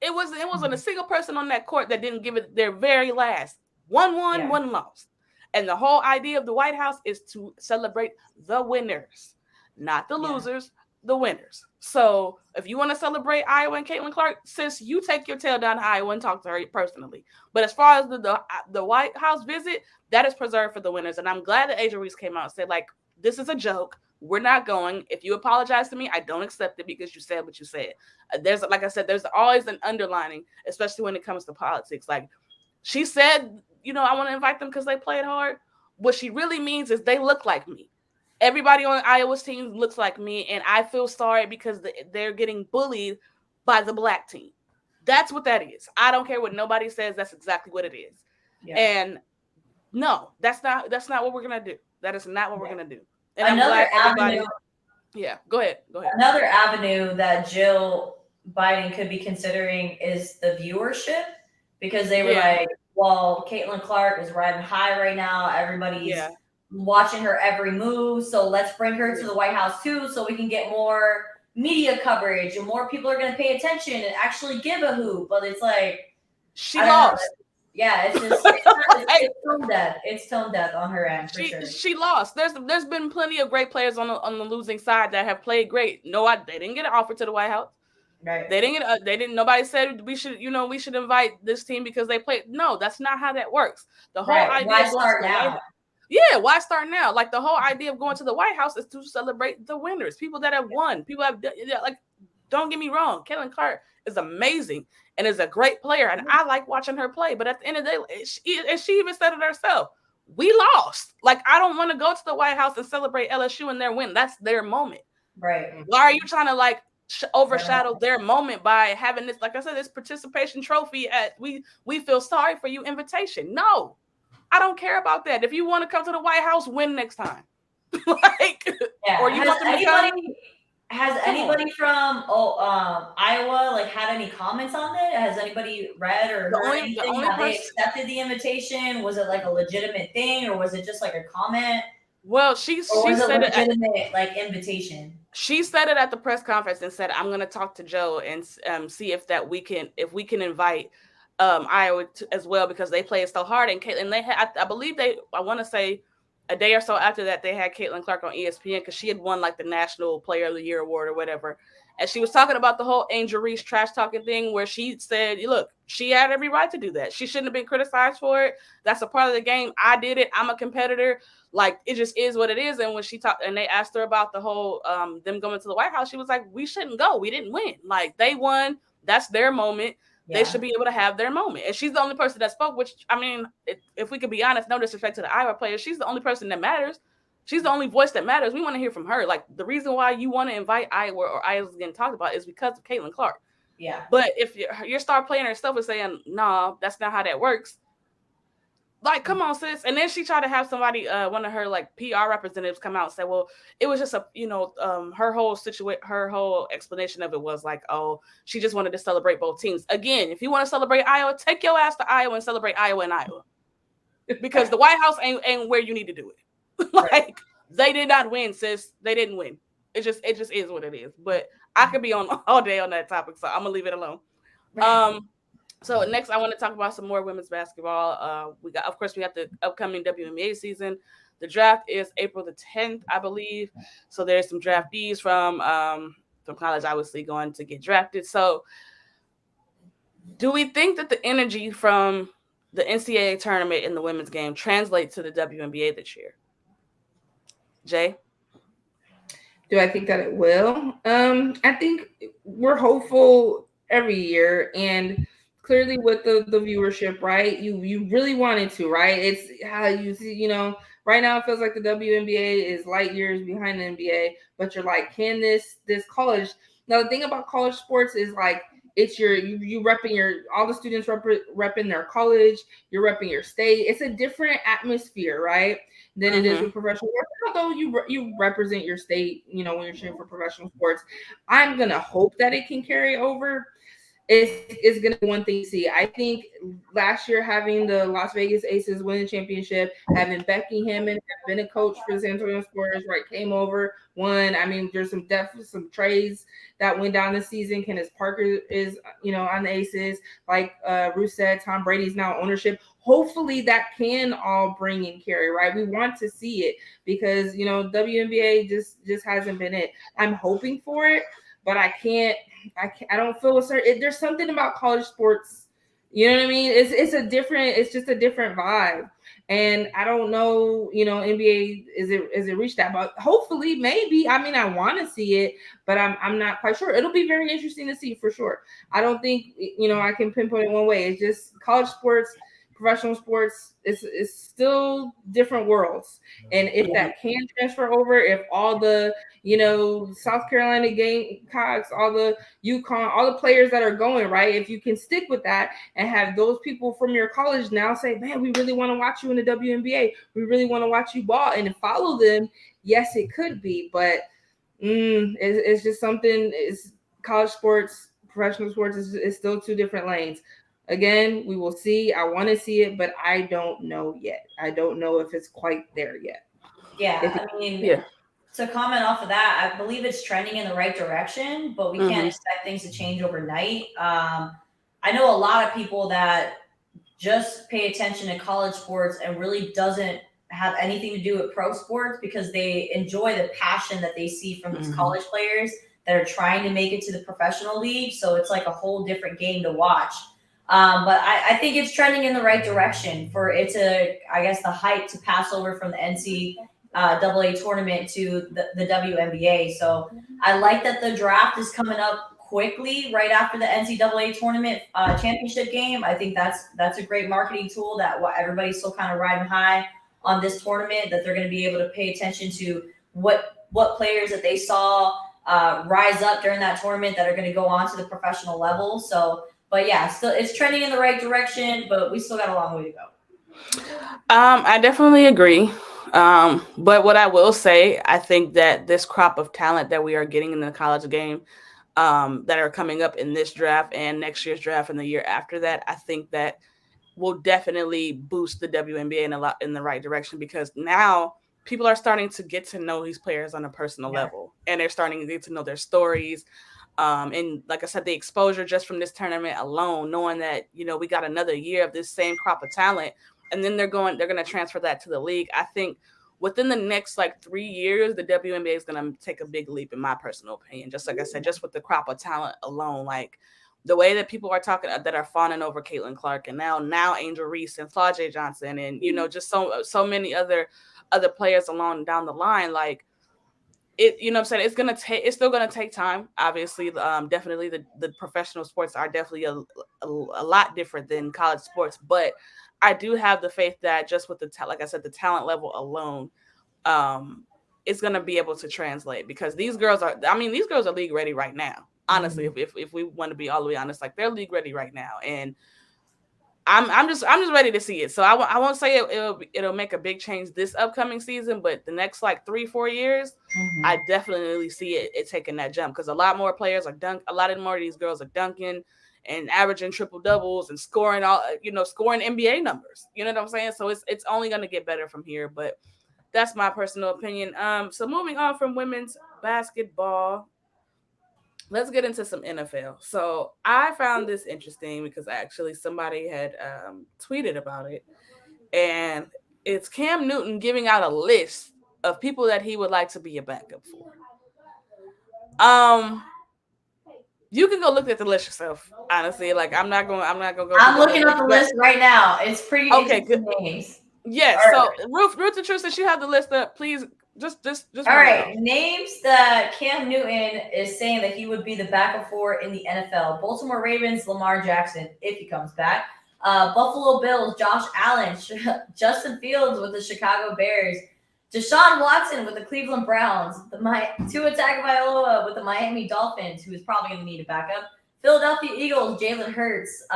It wasn't a single person on that court that didn't give it their very last. One won, one lost. And the whole idea of the White House is to celebrate the winners, not the losers, the winners. So if you want to celebrate Iowa and Caitlin Clark, sis, you take your tail down to Iowa and talk to her personally. But as far as the White House visit, that is preserved for the winners. And I'm glad that Asia Reese came out and said, like, this is a joke. We're not going. If you apologize to me, I don't accept it because you said what you said. Like I said, there's always an underlining, especially when it comes to politics. Like, she said, you know, I want to invite them because they played hard. What she really means is they look like me. Everybody on Iowa's team looks like me, and I feel sorry because they're getting bullied by the black team. That's what that is. I don't care what nobody says. That's exactly what it is. Yeah. And no, that's not what we're gonna do. That is not what we're gonna do. And another avenue. Yeah, go ahead. Another avenue that Jill Biden could be considering is the viewership, because they were like, well, Caitlin Clark is riding high right now. Everybody's watching her every move. So let's bring her to the White House too, so we can get more media coverage and more people are going to pay attention and actually give a hoot. But it's like, she lost. Yeah, it's just it's tone deaf. It's tone deaf on her end for sure. She lost. There's been plenty of great players on the losing side that have played great. No, they didn't get an offer to the White House. Right. They didn't. Nobody said we should invite this team because they played. No, that's not how that works. The whole idea. Why start now? Yeah, why start now? Like, the whole idea of going to the White House is to celebrate the winners, people that have won. People have, like, don't get me wrong, Caitlin Clark is amazing and is a great player, and I like watching her play. But at the end of the day, she even said it herself, we lost. Like, I don't want to go to the White House and celebrate LSU and their win. That's their moment. Right. Why are you trying to, like, overshadow their moment by having this, like I said, this participation trophy at we feel sorry for you invitation? No, I don't care about that. If you want to come to the White House, win next time. Or you want them to come. Has anybody from Iowa like had any comments on it? Has anybody read or heard anything? Have they accepted the invitation? Was it like a legitimate thing, or was it just like a comment? Well, she said legitimate like invitation. She said it at the press conference and said, "I'm going to talk to Joe and see if we can invite Iowa as well, because they played so hard." And Caitlin, I want to say a day or so after that, they had Caitlin Clark on ESPN because she had won like the National Player of the Year award or whatever. And she was talking about the whole Angel Reese trash talking thing, where she said, look, she had every right to do that. She shouldn't have been criticized for it. That's a part of the game. I did it. I'm a competitor. Like, it just is what it is. And when she talked and they asked her about the whole them going to the White House, she was like, we shouldn't go. We didn't win. Like, they won. That's their moment. Yeah. They should be able to have their moment. And she's the only person that spoke, which, I mean, if we could be honest, no disrespect to the Iowa players, she's the only person that matters. She's the only voice that matters. We want to hear from her. Like, the reason why you want to invite Iowa or Iowa's getting talked about is because of Caitlin Clark. Yeah. But if your star player herself is saying, no, that's not how that works, like, come on, sis. And then she tried to have somebody, one of her like PR representatives come out and say, well, it was just her whole explanation of it was like, oh, she just wanted to celebrate both teams. Again, if you want to celebrate Iowa, take your ass to Iowa and celebrate Iowa in Iowa. Because the White House ain't where you need to do it. Like, they did not win, sis. They didn't win. It just is what it is. But I could be on all day on that topic, so I'm gonna leave it alone. So next, I want to talk about some more women's basketball. We got the upcoming WNBA season. The draft is April the 10th, I believe. So there's some draftees from college, obviously, going to get drafted. So do we think that the energy from the NCAA tournament in the women's game translates to the WNBA this year? Jay? Do I think that it will? I think we're hopeful every year, and clearly with the viewership, right? You really wanted to, right? It's how you see, right now it feels like the WNBA is light years behind the NBA, but you're like, can this college? Now the thing about college sports is like, it's you repping all the students repping their college, you're repping your state. It's a different atmosphere, right, than it is with professional sports. Although you represent your state, when you're cheering for professional sports. I'm gonna hope that it can carry over. It's going to be one thing to see. I think last year having the Las Vegas Aces win the championship, having Becky Hammond have been a coach for the San Antonio Spurs, right, came over, won. I mean, there's some trades that went down this season. Candace Parker is, on the Aces. Like Ruth said, Tom Brady's now ownership. Hopefully that can all bring and carry, right? We want to see it because, WNBA just hasn't been it. I'm hoping for it, but I don't feel a certain. There's something about college sports, you know what I mean? It's just a different vibe, and I don't know, NBA is it reached that, but hopefully, maybe. I mean, I want to see it, but I'm not quite sure. It'll be very interesting to see for sure. I don't think I can pinpoint it one way. It's just college sports. Professional sports is still different worlds, and if that can transfer over, if all the South Carolina Gamecocks, all the UConn, all the players that are going right, if you can stick with that and have those people from your college now say, man, we really want to watch you in the WNBA, we really want to watch you ball and follow them. Yes, it could be, but it's just something. It's college sports, professional sports is still two different lanes. Again, we will see. I want to see it, but I don't know yet. I don't know if it's quite there yet. Yeah, to comment off of that, I believe it's trending in the right direction, but we can't expect things to change overnight. I know a lot of people that just pay attention to college sports and really doesn't have anything to do with pro sports because they enjoy the passion that they see from these college players that are trying to make it to the professional league. So it's like a whole different game to watch. But I think it's trending in the right direction for it to, I guess, the hype to pass over from the NCAA tournament to the WNBA. So I like that the draft is coming up quickly right after the NCAA tournament championship game. I think that's a great marketing tool that everybody's still kind of riding high on this tournament, that they're going to be able to pay attention to what players that they saw rise up during that tournament that are going to go on to the professional level. So, but yeah, still it's trending in the right direction, but we still got a long way to go. I definitely agree. But what I will say, I think that this crop of talent that we are getting in the college game, that are coming up in this draft and next year's draft and the year after that, I think that will definitely boost the WNBA in the right direction, because now people are starting to get to know these players on a personal level, and they're starting to get to know their stories. And like I said, the exposure just from this tournament alone, knowing that, we got another year of this same crop of talent, and then they're going to transfer that to the league. I think within the next 3 years, the WNBA is going to take a big leap, in my personal opinion. Just like I said, just with the crop of talent alone, the way that people are talking, that are fawning over Caitlin Clark, and now Angel Reese and Flau'jae Johnson, and just so many other players along down the line. you know what I'm saying, it's still gonna take time. Obviously, definitely the professional sports are definitely a lot different than college sports, but I do have the faith that just with like I said, the talent level alone, it's gonna be able to translate, because these girls are league ready right now. Honestly, if we want to be all the way honest, like they're league ready right now, and I'm just ready to see it. So I won't say it'll make a big change this upcoming season, but the next like 3-4 years, I definitely see it taking that jump, because a lot more players are a lot more of these girls are dunking and averaging triple doubles and scoring scoring NBA numbers. You know what I'm saying? So it's only gonna get better from here. But that's my personal opinion. So moving on from women's basketball, let's get into some NFL. So I found this interesting because actually somebody had tweeted about it, and it's Cam Newton giving out a list of people that he would like to be a backup for. You can go look at the list yourself. Honestly, like I'm not gonna go. I'm looking up the list right now. It's pretty interesting names. Yes. All so right. Ruth the Truth, since you have the list up, please just all right. Names that Cam Newton is saying that he would be the backup for in the NFL: Baltimore Ravens, Lamar Jackson, if he comes back; Buffalo Bills, Josh Allen; Justin Fields with the Chicago Bears; Deshaun Watson with the Cleveland Browns; Tua Tagovailoa with the Miami Dolphins, who is probably going to need a backup; Philadelphia Eagles, Jalen Hurts;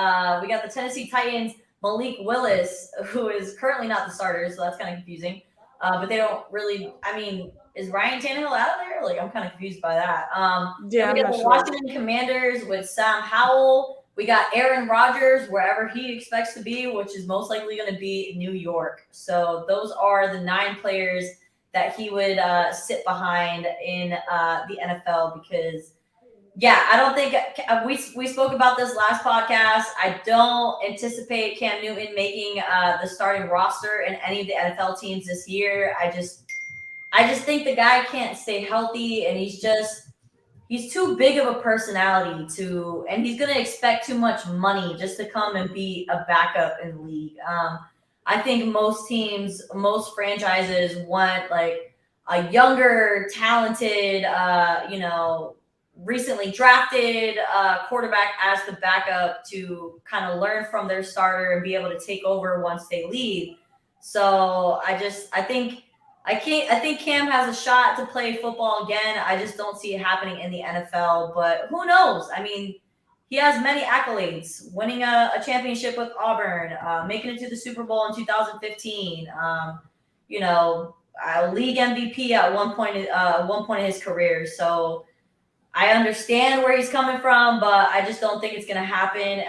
we got the Tennessee Titans, Malik Willis, who is currently not the starter, so that's kind of confusing. But they don't really. I mean, is Ryan Tannehill out of there? Like, I'm kind of confused by that. Yeah, we got the Washington Commanders with Sam Howell. We got Aaron Rodgers wherever he expects to be, which is most likely going to be New York. So those are the 9 players that he would sit behind in the NFL, because, yeah, I don't think we spoke about this last podcast. I don't anticipate Cam Newton making the starting roster in any of the NFL teams this year. I just think the guy can't stay healthy, and he's too big of a personality and he's going to expect too much money just to come and be a backup in the league. I think most teams, most franchises want like a younger, talented, recently drafted quarterback as the backup to kind of learn from their starter and be able to take over once they leave. So I think Cam has a shot to play football again. I just don't see it happening in the NFL, but who knows? I mean, he has many accolades: winning a championship with Auburn, making it to the Super Bowl in 2015, a league MVP at one point in his career. So I understand where he's coming from, but I just don't think it's going to happen.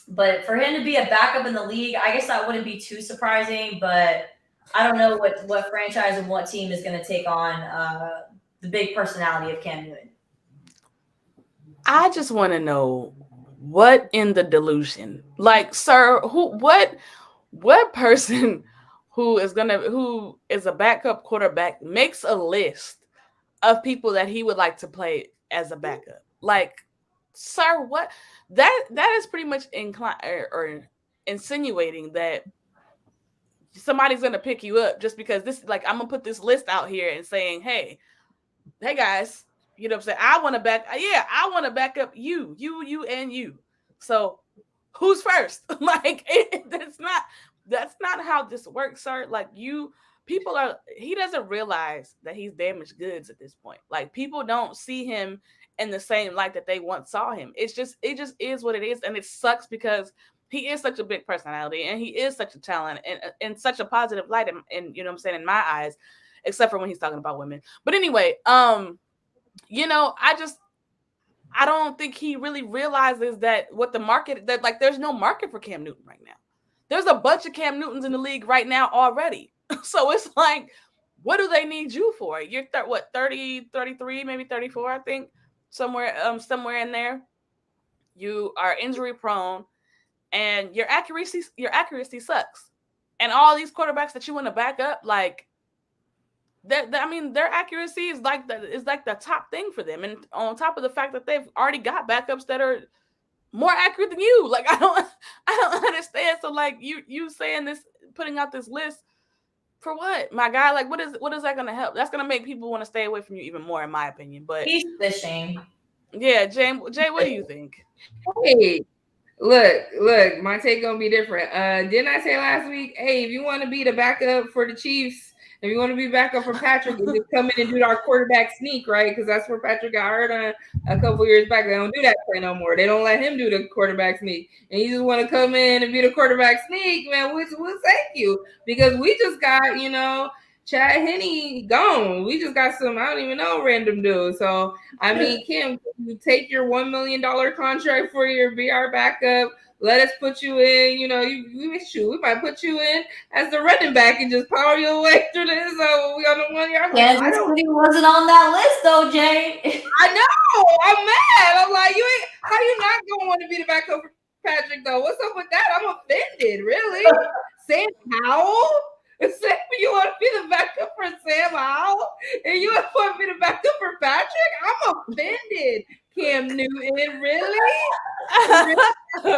But for him to be a backup in the league, I guess that wouldn't be too surprising, but I don't know what franchise and what team is going to take on the big personality of Cam Newton. I just want to know what in the delusion, like, sir, what person who is a backup quarterback makes a list of people that he would like to play as a backup? Like, sir, what that is pretty much or insinuating that somebody's gonna pick you up just because this, like, I'm gonna put this list out here and saying, hey guys, you know what I'm saying, I want to back up you and you. So who's first? Like, that's not how this works, sir. Like, he doesn't realize that he's damaged goods at this point. Like, people don't see him in the same light that they once saw him. It just is what it is, and it sucks because he is such a big personality and he is such a talent and such a positive light in you know what I'm saying, in my eyes, except for when he's talking about women. But anyway, I don't think he really realizes that there's no market for Cam Newton right now. There's a bunch of Cam Newtons in the league right now already. So it's like, what do they need you for? You're 30, 33, maybe 34, I think, somewhere in there. You are injury prone, and your accuracy sucks. And all these quarterbacks that you want to back up, like, their accuracy is like the top thing for them. And on top of the fact that they've already got backups that are more accurate than you. Like, I don't understand. So, like, you saying this, putting out this list, For what? My guy, like, what is that going to help? That's going to make people want to stay away from you even more, in my opinion. But he's fishing. Yeah, Jay, what do you think? Hey, look, my take gonna be different. Didn't I say last week, hey, if you want to be the backup for the Chiefs, if you want to be backup for Patrick, and just come in and do our quarterback sneak, right? Because that's where Patrick got hurt on a couple years back. They don't do that play no more. They don't let him do the quarterback sneak, and you just want to come in and be the quarterback sneak, man. We'll thank you, because we just got, Chad Henne gone. We just got some, I don't even know, random dude. So, I mean, Kim, you take your $1 million contract for your BR backup. Let us put you in, we might put you in as the running back and just power your way through this. So we on the 1 yard line. Kansas City wasn't on that list though, Jay. I know. I'm mad. I'm like, how you not gonna want to be the backup for Patrick though? What's up with that? I'm offended, really. Sam Howell? You want to be the backup for Sam Howell? And you want to be the backup for Patrick? I'm offended. Cam Newton, really? That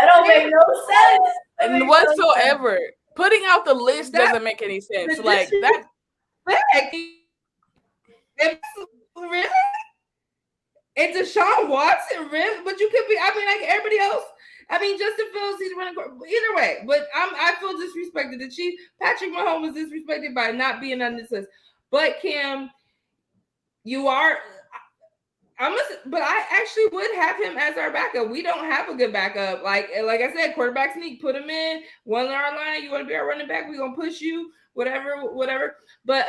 don't make no sense. And whatsoever. Putting out the list doesn't make any sense. Like that. Really? And Deshaun Watson, really? But you could be, I mean, like everybody else. I mean, Justin Fields, he's running either way. But I feel disrespected. The Chiefs, Patrick Mahomes is disrespected by not being on this list. But Cam, you are. But I actually would have him as our backup. We don't have a good backup. Like I said, quarterback sneak, put him in 1 yard line. You want to be our running back? We're gonna push you. Whatever. But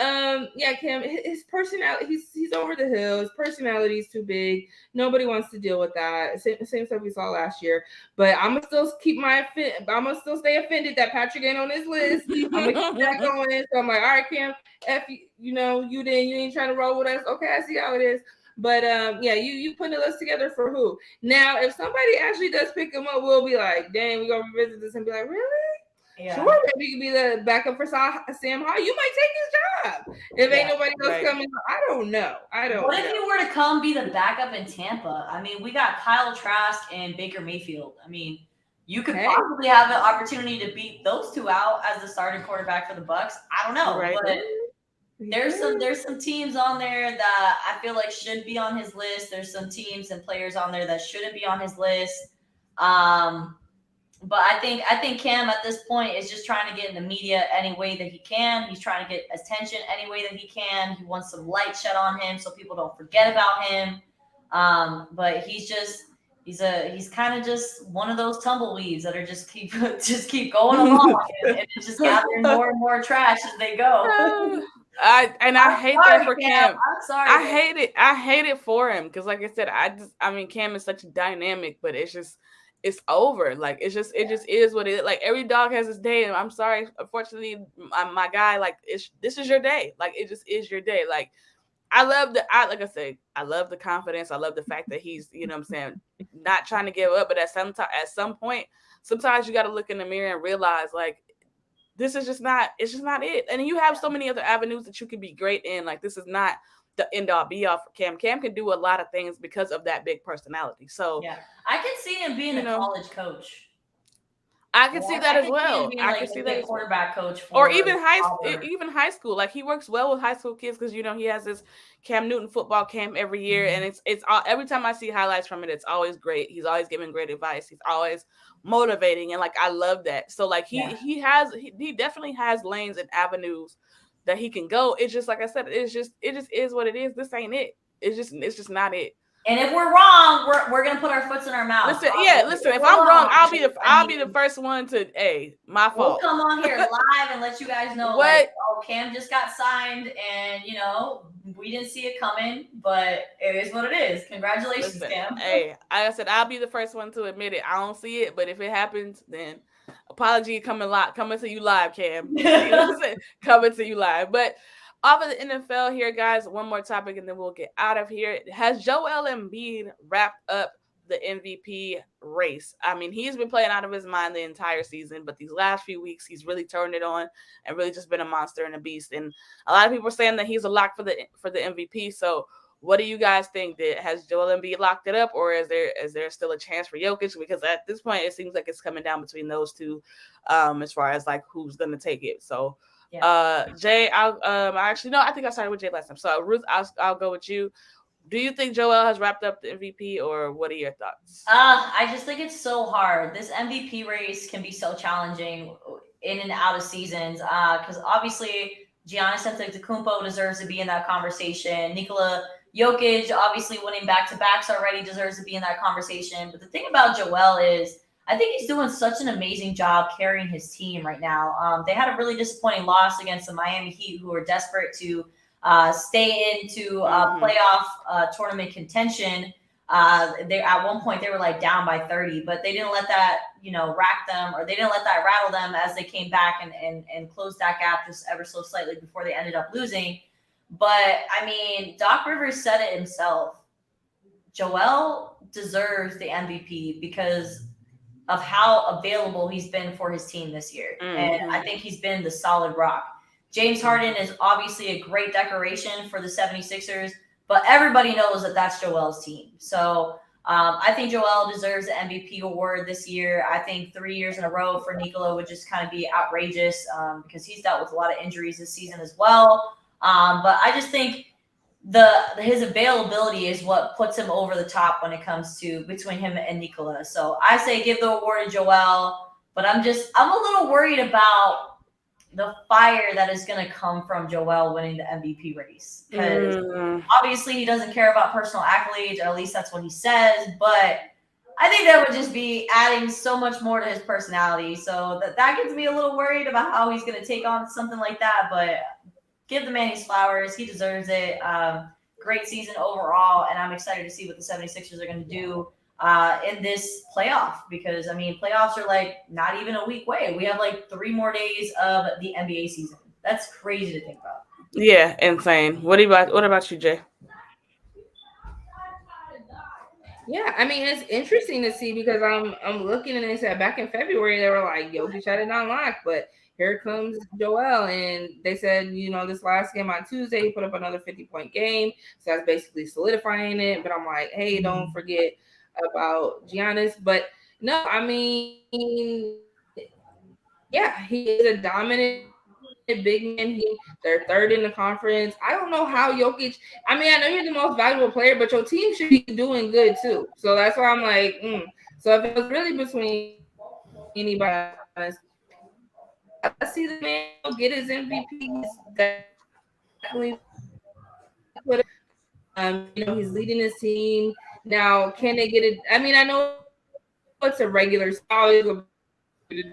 yeah, Cam, his personality, he's over the hill. His personality is too big. Nobody wants to deal with that. Same stuff we saw last year. But I'm gonna still still stay offended that Patrick ain't on this list. I'm gonna keep that going. So I'm like, all right, Cam, you ain't trying to roll with us. Okay, I see how it is. But yeah, you putting the list together for who? Now, if somebody actually does pick him up, we'll be like, dang, we're gonna revisit this and be like, really? Yeah. Sure, maybe you could be the backup for Sam Howell. You might take his job if ain't nobody else coming. I don't know. What if you were to come be the backup in Tampa? I mean, we got Kyle Trask and Baker Mayfield. I mean, you could possibly have an opportunity to beat those two out as the starting quarterback for the Bucks. I don't know, but there's some teams on there that I feel like should be on his list. There's some teams and players on there that shouldn't be on his list. But I think Cam at this point is just trying to get in the media any way that he can. He's trying to get attention any way that he can. He wants some light shed on him so people don't forget about him. But he's kind of just one of those tumbleweeds that are just keep going along and it's just gathering more and more trash as they go. I hate that for Cam. I'm sorry. I hate it for him because, like I said, Cam is such a dynamic, but it's over. Like it just is what it is. Like every dog has its day, and I'm sorry. Unfortunately, my guy, like this is your day. Like it just is your day. Like I love the confidence. I love the fact that he's, not trying to give up. But at some point, sometimes you got to look in the mirror and realize like. It's just not it. And you have so many other avenues that you can be great in. Like this is not the end all be all for Cam. Cam can do a lot of things because of that big personality. So yeah, I can see him being a college coach. I can see that as well. I can see that quarterback coach, or even high school. Like he works well with high school kids because he has this Cam Newton football camp every year, and it's every time I see highlights from it, it's always great. He's always giving great advice. He's always motivating, and like I love that. So like he definitely has lanes and avenues that he can go. It's just like I said, it just is what it is. This ain't it. It's just not it. And if we're wrong, we're gonna put our foots in our mouth. Listen. If I'm wrong, I'll be the first one to. Hey, my fault. We'll come on here live and let you guys know. What? Like, Cam just got signed, and we didn't see it coming, but it is what it is. Congratulations, Cam. Hey, like I said, I'll be the first one to admit it. I don't see it, but if it happens, then apology coming to you live, Cam. Coming to you live, but. Off of the NFL here, guys, one more topic and then we'll get out of here. Has Joel Embiid wrapped up the MVP race? I mean, he's been playing out of his mind the entire season, but these last few weeks, he's really turned it on and really just been a monster and a beast. And a lot of people are saying that he's a lock for the MVP. So what do you guys think? Has Joel Embiid locked it up, or is there still a chance for Jokic? Because at this point, it seems like it's coming down between those two as far as like who's going to take it. So Jay, I actually no, I think I started with Jay last time. So Ruth, I'll go with you. Do you think Joel has wrapped up the MVP, or what are your thoughts? I just think it's so hard. This MVP race can be so challenging in and out of seasons. Because obviously Giannis Antetokounmpo deserves to be in that conversation. Nikola Jokic, obviously winning back-to-backs already, deserves to be in that conversation. But the thing about Joel is, I think he's doing such an amazing job carrying his team right now. They had a really disappointing loss against the Miami Heat, who were desperate to stay into playoff tournament contention. They at one point they were like down by 30, but they didn't let that rack them, or they didn't let that rattle them as they came back and closed that gap just ever so slightly before they ended up losing. But I mean, Doc Rivers said it himself. Joel deserves the MVP because of how available he's been for his team this year. And I think he's been the solid rock. James Harden is obviously a great decoration for the 76ers, but everybody knows that that's Joel's team. So I think Joel deserves the MVP award this year. I think 3 years in a row for Nikola would just kind of be outrageous because he's dealt with a lot of injuries this season as well. But I just think his availability is what puts him over the top when it comes to between him and Nikola. So I say give the award to Joel, but I'm a little worried about the fire that is going to come from Joel winning the MVP race, because obviously he doesn't care about personal accolades, or at least that's what he says. But I think that would just be adding so much more to his personality. So that gets me a little worried about how he's going to take on something like that. But give the man his flowers. He deserves it. Great season overall. And I'm excited to see what the 76ers are going to do in this playoff, because I mean, playoffs are like not even a week away. We have like 3 more days of the NBA season. That's crazy to think about. Yeah, insane. What about you, Jay? Yeah, I mean, it's interesting to see, because I'm looking, and they said back in February they were like, Jokic had it on lock, but here comes Joel, and they said, this last game on Tuesday he put up another 50-point game, so that's basically solidifying it. But I'm like, hey, don't forget about Giannis. But no, I mean, yeah, he is a dominant big man. They're third in the conference. I don't know how Jokic. I mean, I know you're the most valuable player, but your team should be doing good too. So that's why I'm like, So if it was really between anybody, I see the man get his MVP. Definitely put he's leading his team. Now, can they get it? I mean, I know it's a regular style, but yeah,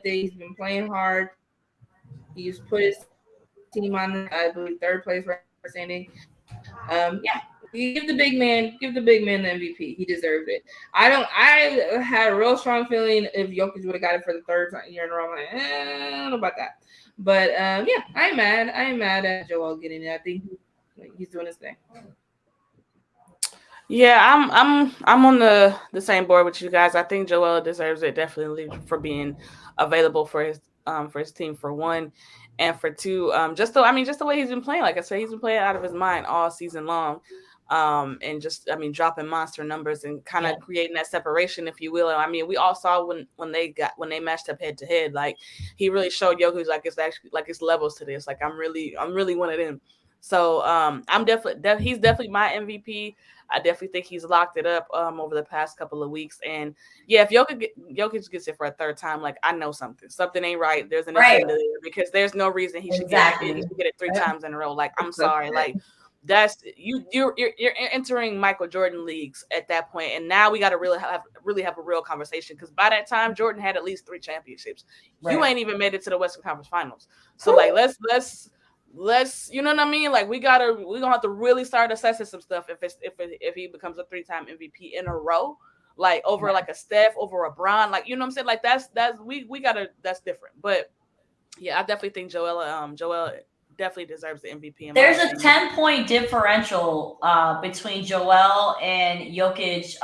he's been playing hard. He's put his team on, I believe, third place standing. Yeah, give the big man the MVP. He deserved it. I had a real strong feeling if Jokic would have got it for the third year in a row. I'm like, I don't know about that. But yeah, I'm mad at Joel getting it. I think he's doing his thing. Yeah, I'm on the same board with you guys. I think Joel deserves it, definitely, for being available for his team, for one, and for two, just the way he's been playing. Like I said, he's been playing out of his mind all season long, and just dropping monster numbers and kind of creating that separation, if you will. I mean, we all saw when they matched up head to head, like he really showed Jokic like it's actually like it's levels to this. Like I'm really one of them. So he's definitely my MVP. I definitely think he's locked it up over the past couple of weeks. And yeah, if Jokic gets it for a third time, like I know something ain't right. There's an agenda there, because there's no reason he should get it 3 times in a row. Like I'm sorry, like that's you're entering Michael Jordan leagues at that point, and now we got to really have a real conversation, because by that time Jordan had at least 3 championships. Right. You ain't even made it to the Western Conference Finals. So like let's you know what I mean? Like we're gonna have to really start assessing some stuff if he becomes a 3-time MVP in a row, like over like a Steph, over a Bron, like you know what I'm saying? Like that's that's different. But yeah, I definitely think Joel definitely deserves the MVP. There's a 10-point differential between Joel and Jokic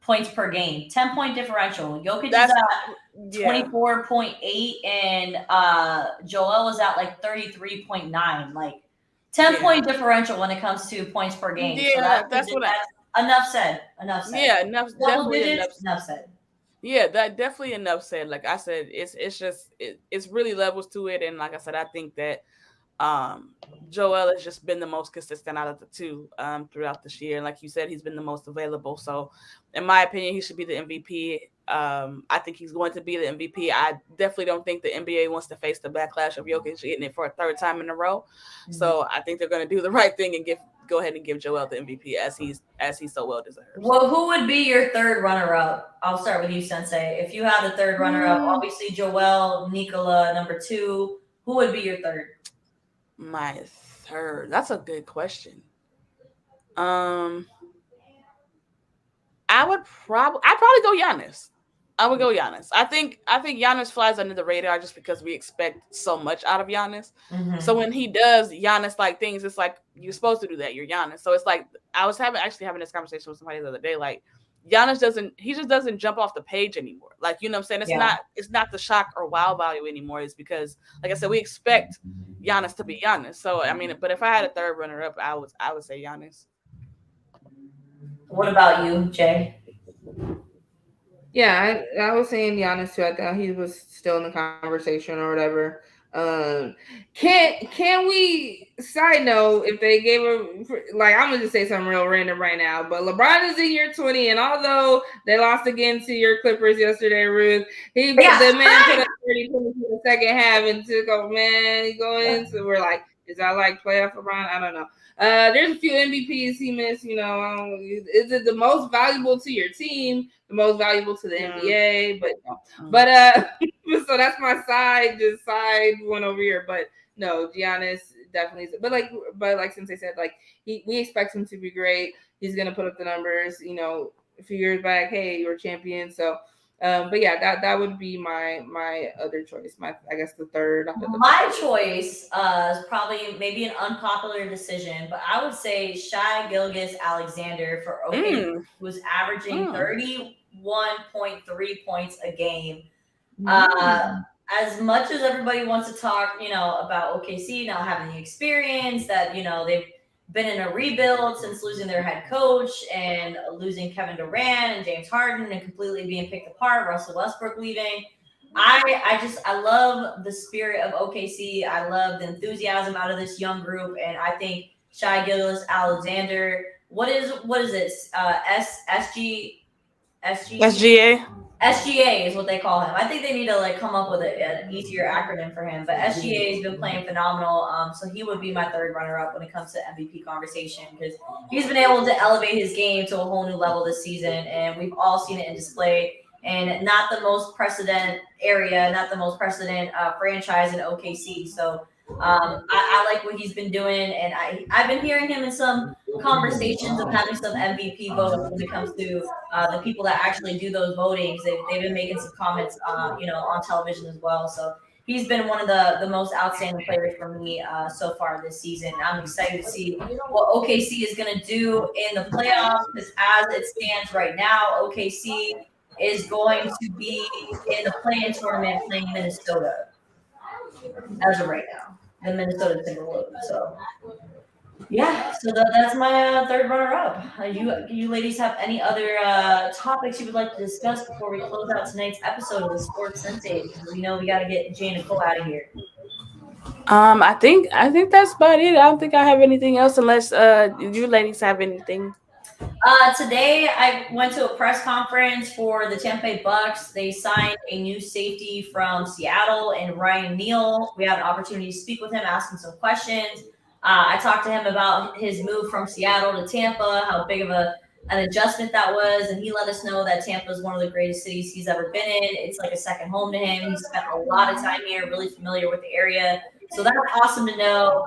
points per game. 10-point differential. Jokic is at 24.8 and Joel is at like 33.9. Like 10-point differential when it comes to points per game. Yeah, so that's enough said. Yeah, enough said. Yeah, that definitely enough said. Like I said, it's just it's really levels to it, and like I said, I think that um Joel has just been the most consistent out of the two throughout this year. And like you said, he's been the most available. So in my opinion, he should be the MVP. I think he's going to be the MVP. I definitely don't think the NBA wants to face the backlash of Jokic getting it for a third time in a row. So I think they're going to do the right thing and go ahead and give Joel the MVP as he so well deserves. Well, who would be your third runner-up? I'll start with you, Sensei. If you had a third runner-up, obviously Joel, Nikola, number 2. Who would be your third? My third. That's a good question. Um, I'd probably go Giannis. I would go Giannis. I think Giannis flies under the radar just because we expect so much out of Giannis. So when he does Giannis like things, it's like you're supposed to do that. You're Giannis. So it's like I was actually having this conversation with somebody the other day. Like Giannis just doesn't jump off the page anymore. Like, you know what I'm saying? It's not the shock or wow value anymore. It's because, like I said, we expect Giannis to be Giannis. So I mean, but if I had a third runner up, I would say Giannis. What about you, Jay? Yeah, I was saying Giannis too. I thought he was still in the conversation or whatever. Can we, side note, if they gave him, like, I'm gonna just say something real random right now, but LeBron is in year 20, and although they lost again to your Clippers yesterday, Ruth, the man put up 30 points in the second half and took over. Man, he going, so we're like, is that like playoff LeBron? I don't know. There's a few MVPs he missed. You know, is it the most valuable to your team? The most valuable to the NBA? But so that's my side one over here. But no, Giannis definitely. But like Sensei said, like we expect him to be great. He's gonna put up the numbers. You know, a few years back, hey, you were champion. So. But yeah, that would be my other choice. I guess the third. My choice is probably maybe an unpopular decision, but I would say Shai Gilgeous-Alexander for OKC, who's averaging 31.3 points a game. As much as everybody wants to talk, about OKC not having the experience, that they've been in a rebuild since losing their head coach and losing Kevin Durant and James Harden and completely being picked apart, Russell Westbrook leaving. I love the spirit of OKC. I love the enthusiasm out of this young group, and I think Shai Gilgeous-Alexander. What is it? SGA is what they call him. I think they need to come up with an easier acronym for him. But SGA has been playing phenomenal. So he would be my third runner-up when it comes to MVP conversation, because he's been able to elevate his game to a whole new level this season, and we've all seen it in display. And not the most precedent area, not the most precedent franchise in OKC. So I like what he's been doing, and I've been hearing him in some conversations of having some MVP votes when it comes to the people that actually do those votings. They've been making some comments, on television as well. So he's been one of the most outstanding players for me so far this season. I'm excited to see what OKC is going to do in the playoffs, because as it stands right now, OKC is going to be in the play-in tournament playing Minnesota as of right now, the Minnesota Timberwolves. So, yeah, so that's my third runner-up. You ladies have any other topics you would like to discuss before we close out tonight's episode of the Sports Sensei? Because we know we got to get Jay and Nicole out of here. I think that's about it. I don't think I have anything else unless you ladies have anything. Today I went to a press conference for the Tampa Bay Bucks. They signed a new safety from Seattle, and Ryan Neal. We had an opportunity to speak with him, ask him some questions. I talked to him about his move from Seattle to Tampa, how big of an adjustment that was, and he let us know that Tampa is one of the greatest cities he's ever been in. It's like a second home to him. He spent a lot of time here, really familiar with the area. So that's awesome to know.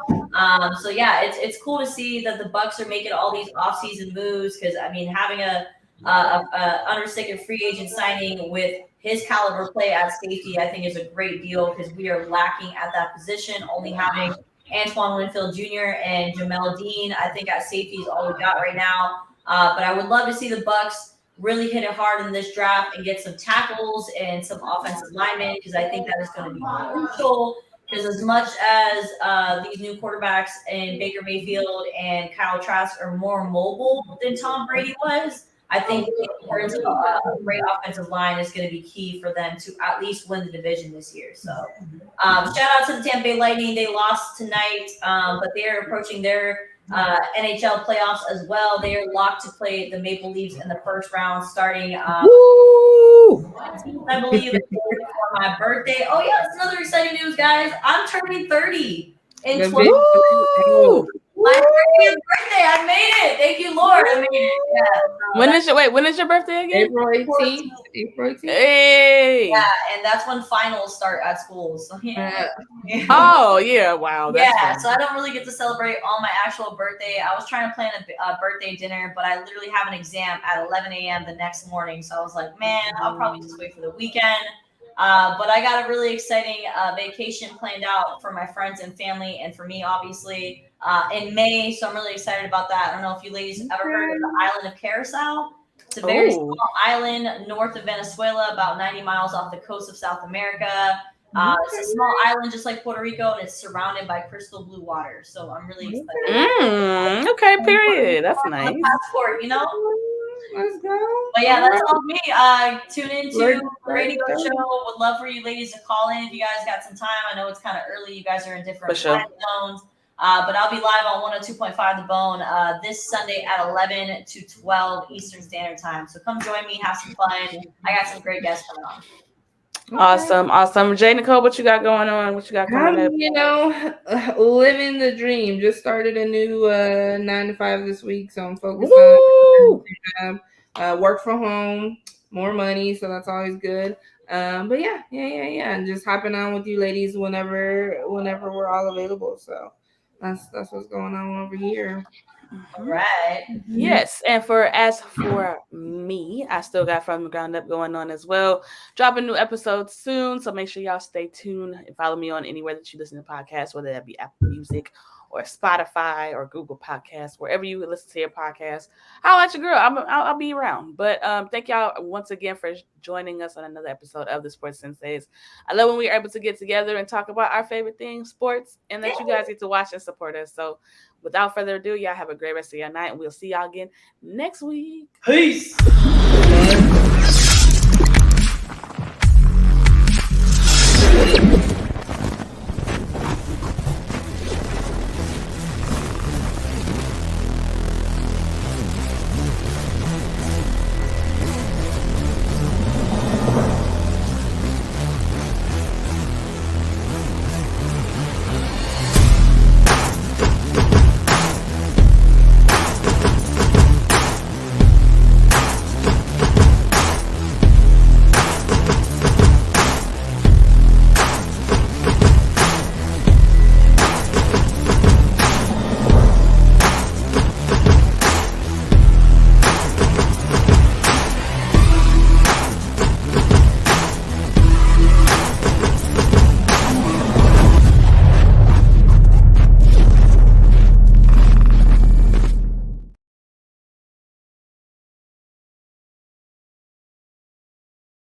So yeah, it's cool to see that the Bucks are making all these offseason moves, because I mean, having a unrestricted free agent signing with his caliber play at safety, I think is a great deal, because we are lacking at that position. Only having Antoine Winfield Jr. and Jamel Dean, I think, at safety is all we got right now. But I would love to see the Bucks really hit it hard in this draft and get some tackles and some offensive linemen, because I think that is going to be crucial. Because as much as these new quarterbacks in Baker Mayfield and Kyle Trask are more mobile than Tom Brady was, I think the importance of a great offensive line is going to be key for them to at least win the division this year. So shout out to the Tampa Bay Lightning. They lost tonight, but they are approaching their NHL playoffs as well. They are locked to play the Maple Leafs in the first round starting I believe for my birthday. Oh yeah, that's another exciting news, guys. I'm turning 30 in 12. My 30th birthday. I made it. Thank you, Lord. I made it. Yeah. When is your birthday again? April 18th. April 18th. Hey. Yeah, and that's when finals start at school. So yeah. Oh yeah, wow. That's fun. So I don't really get to celebrate on my actual birthday. I was trying to plan a birthday dinner, but I literally have an exam at 11 a.m. the next morning. So I was like, man, I'll probably just wait for the weekend. But I got a really exciting vacation planned out for my friends and family, and for me, obviously, in May. So I'm really excited about that. I don't know if you ladies ever heard of the island of Curacao. It's a very small island north of Venezuela, about 90 miles off the coast of South America. It's a small island just like Puerto Rico, and it's surrounded by crystal blue water. So I'm really excited. Okay, period. That's nice. Passport, you know? Let's go. But yeah, that's all me. Tune into the radio show. Would love for you ladies to call in if you guys got some time. I know it's kind of early. You guys are in different time zones. But I'll be live on 102.5 The Bone this Sunday at 11 to 12 Eastern Standard Time. So come join me, have some fun. I got some great guests coming on. Awesome. Jay Nicole, what you got going on? What you got coming up? You know, living the dream. Just started a new 9 to 5 this week, so I'm focused on work from home, more money, so that's always good. But yeah, and just hopping on with you ladies whenever we're all available. So that's what's going on over here. All right. Yes, and as for me, I still got From the Ground Up going on as well. Dropping new episodes soon, so make sure y'all stay tuned and follow me on anywhere that you listen to podcasts, whether that be Apple Music or Spotify or Google Podcasts, wherever you listen to your podcast. I'll let your girl. I'll be around. But thank y'all once again for joining us on another episode of the Sports Senseis. I love when we are able to get together and talk about our favorite things, sports, and that you guys get to watch and support us. So without further ado, y'all have a great rest of your night, and we'll see y'all again next week. Peace.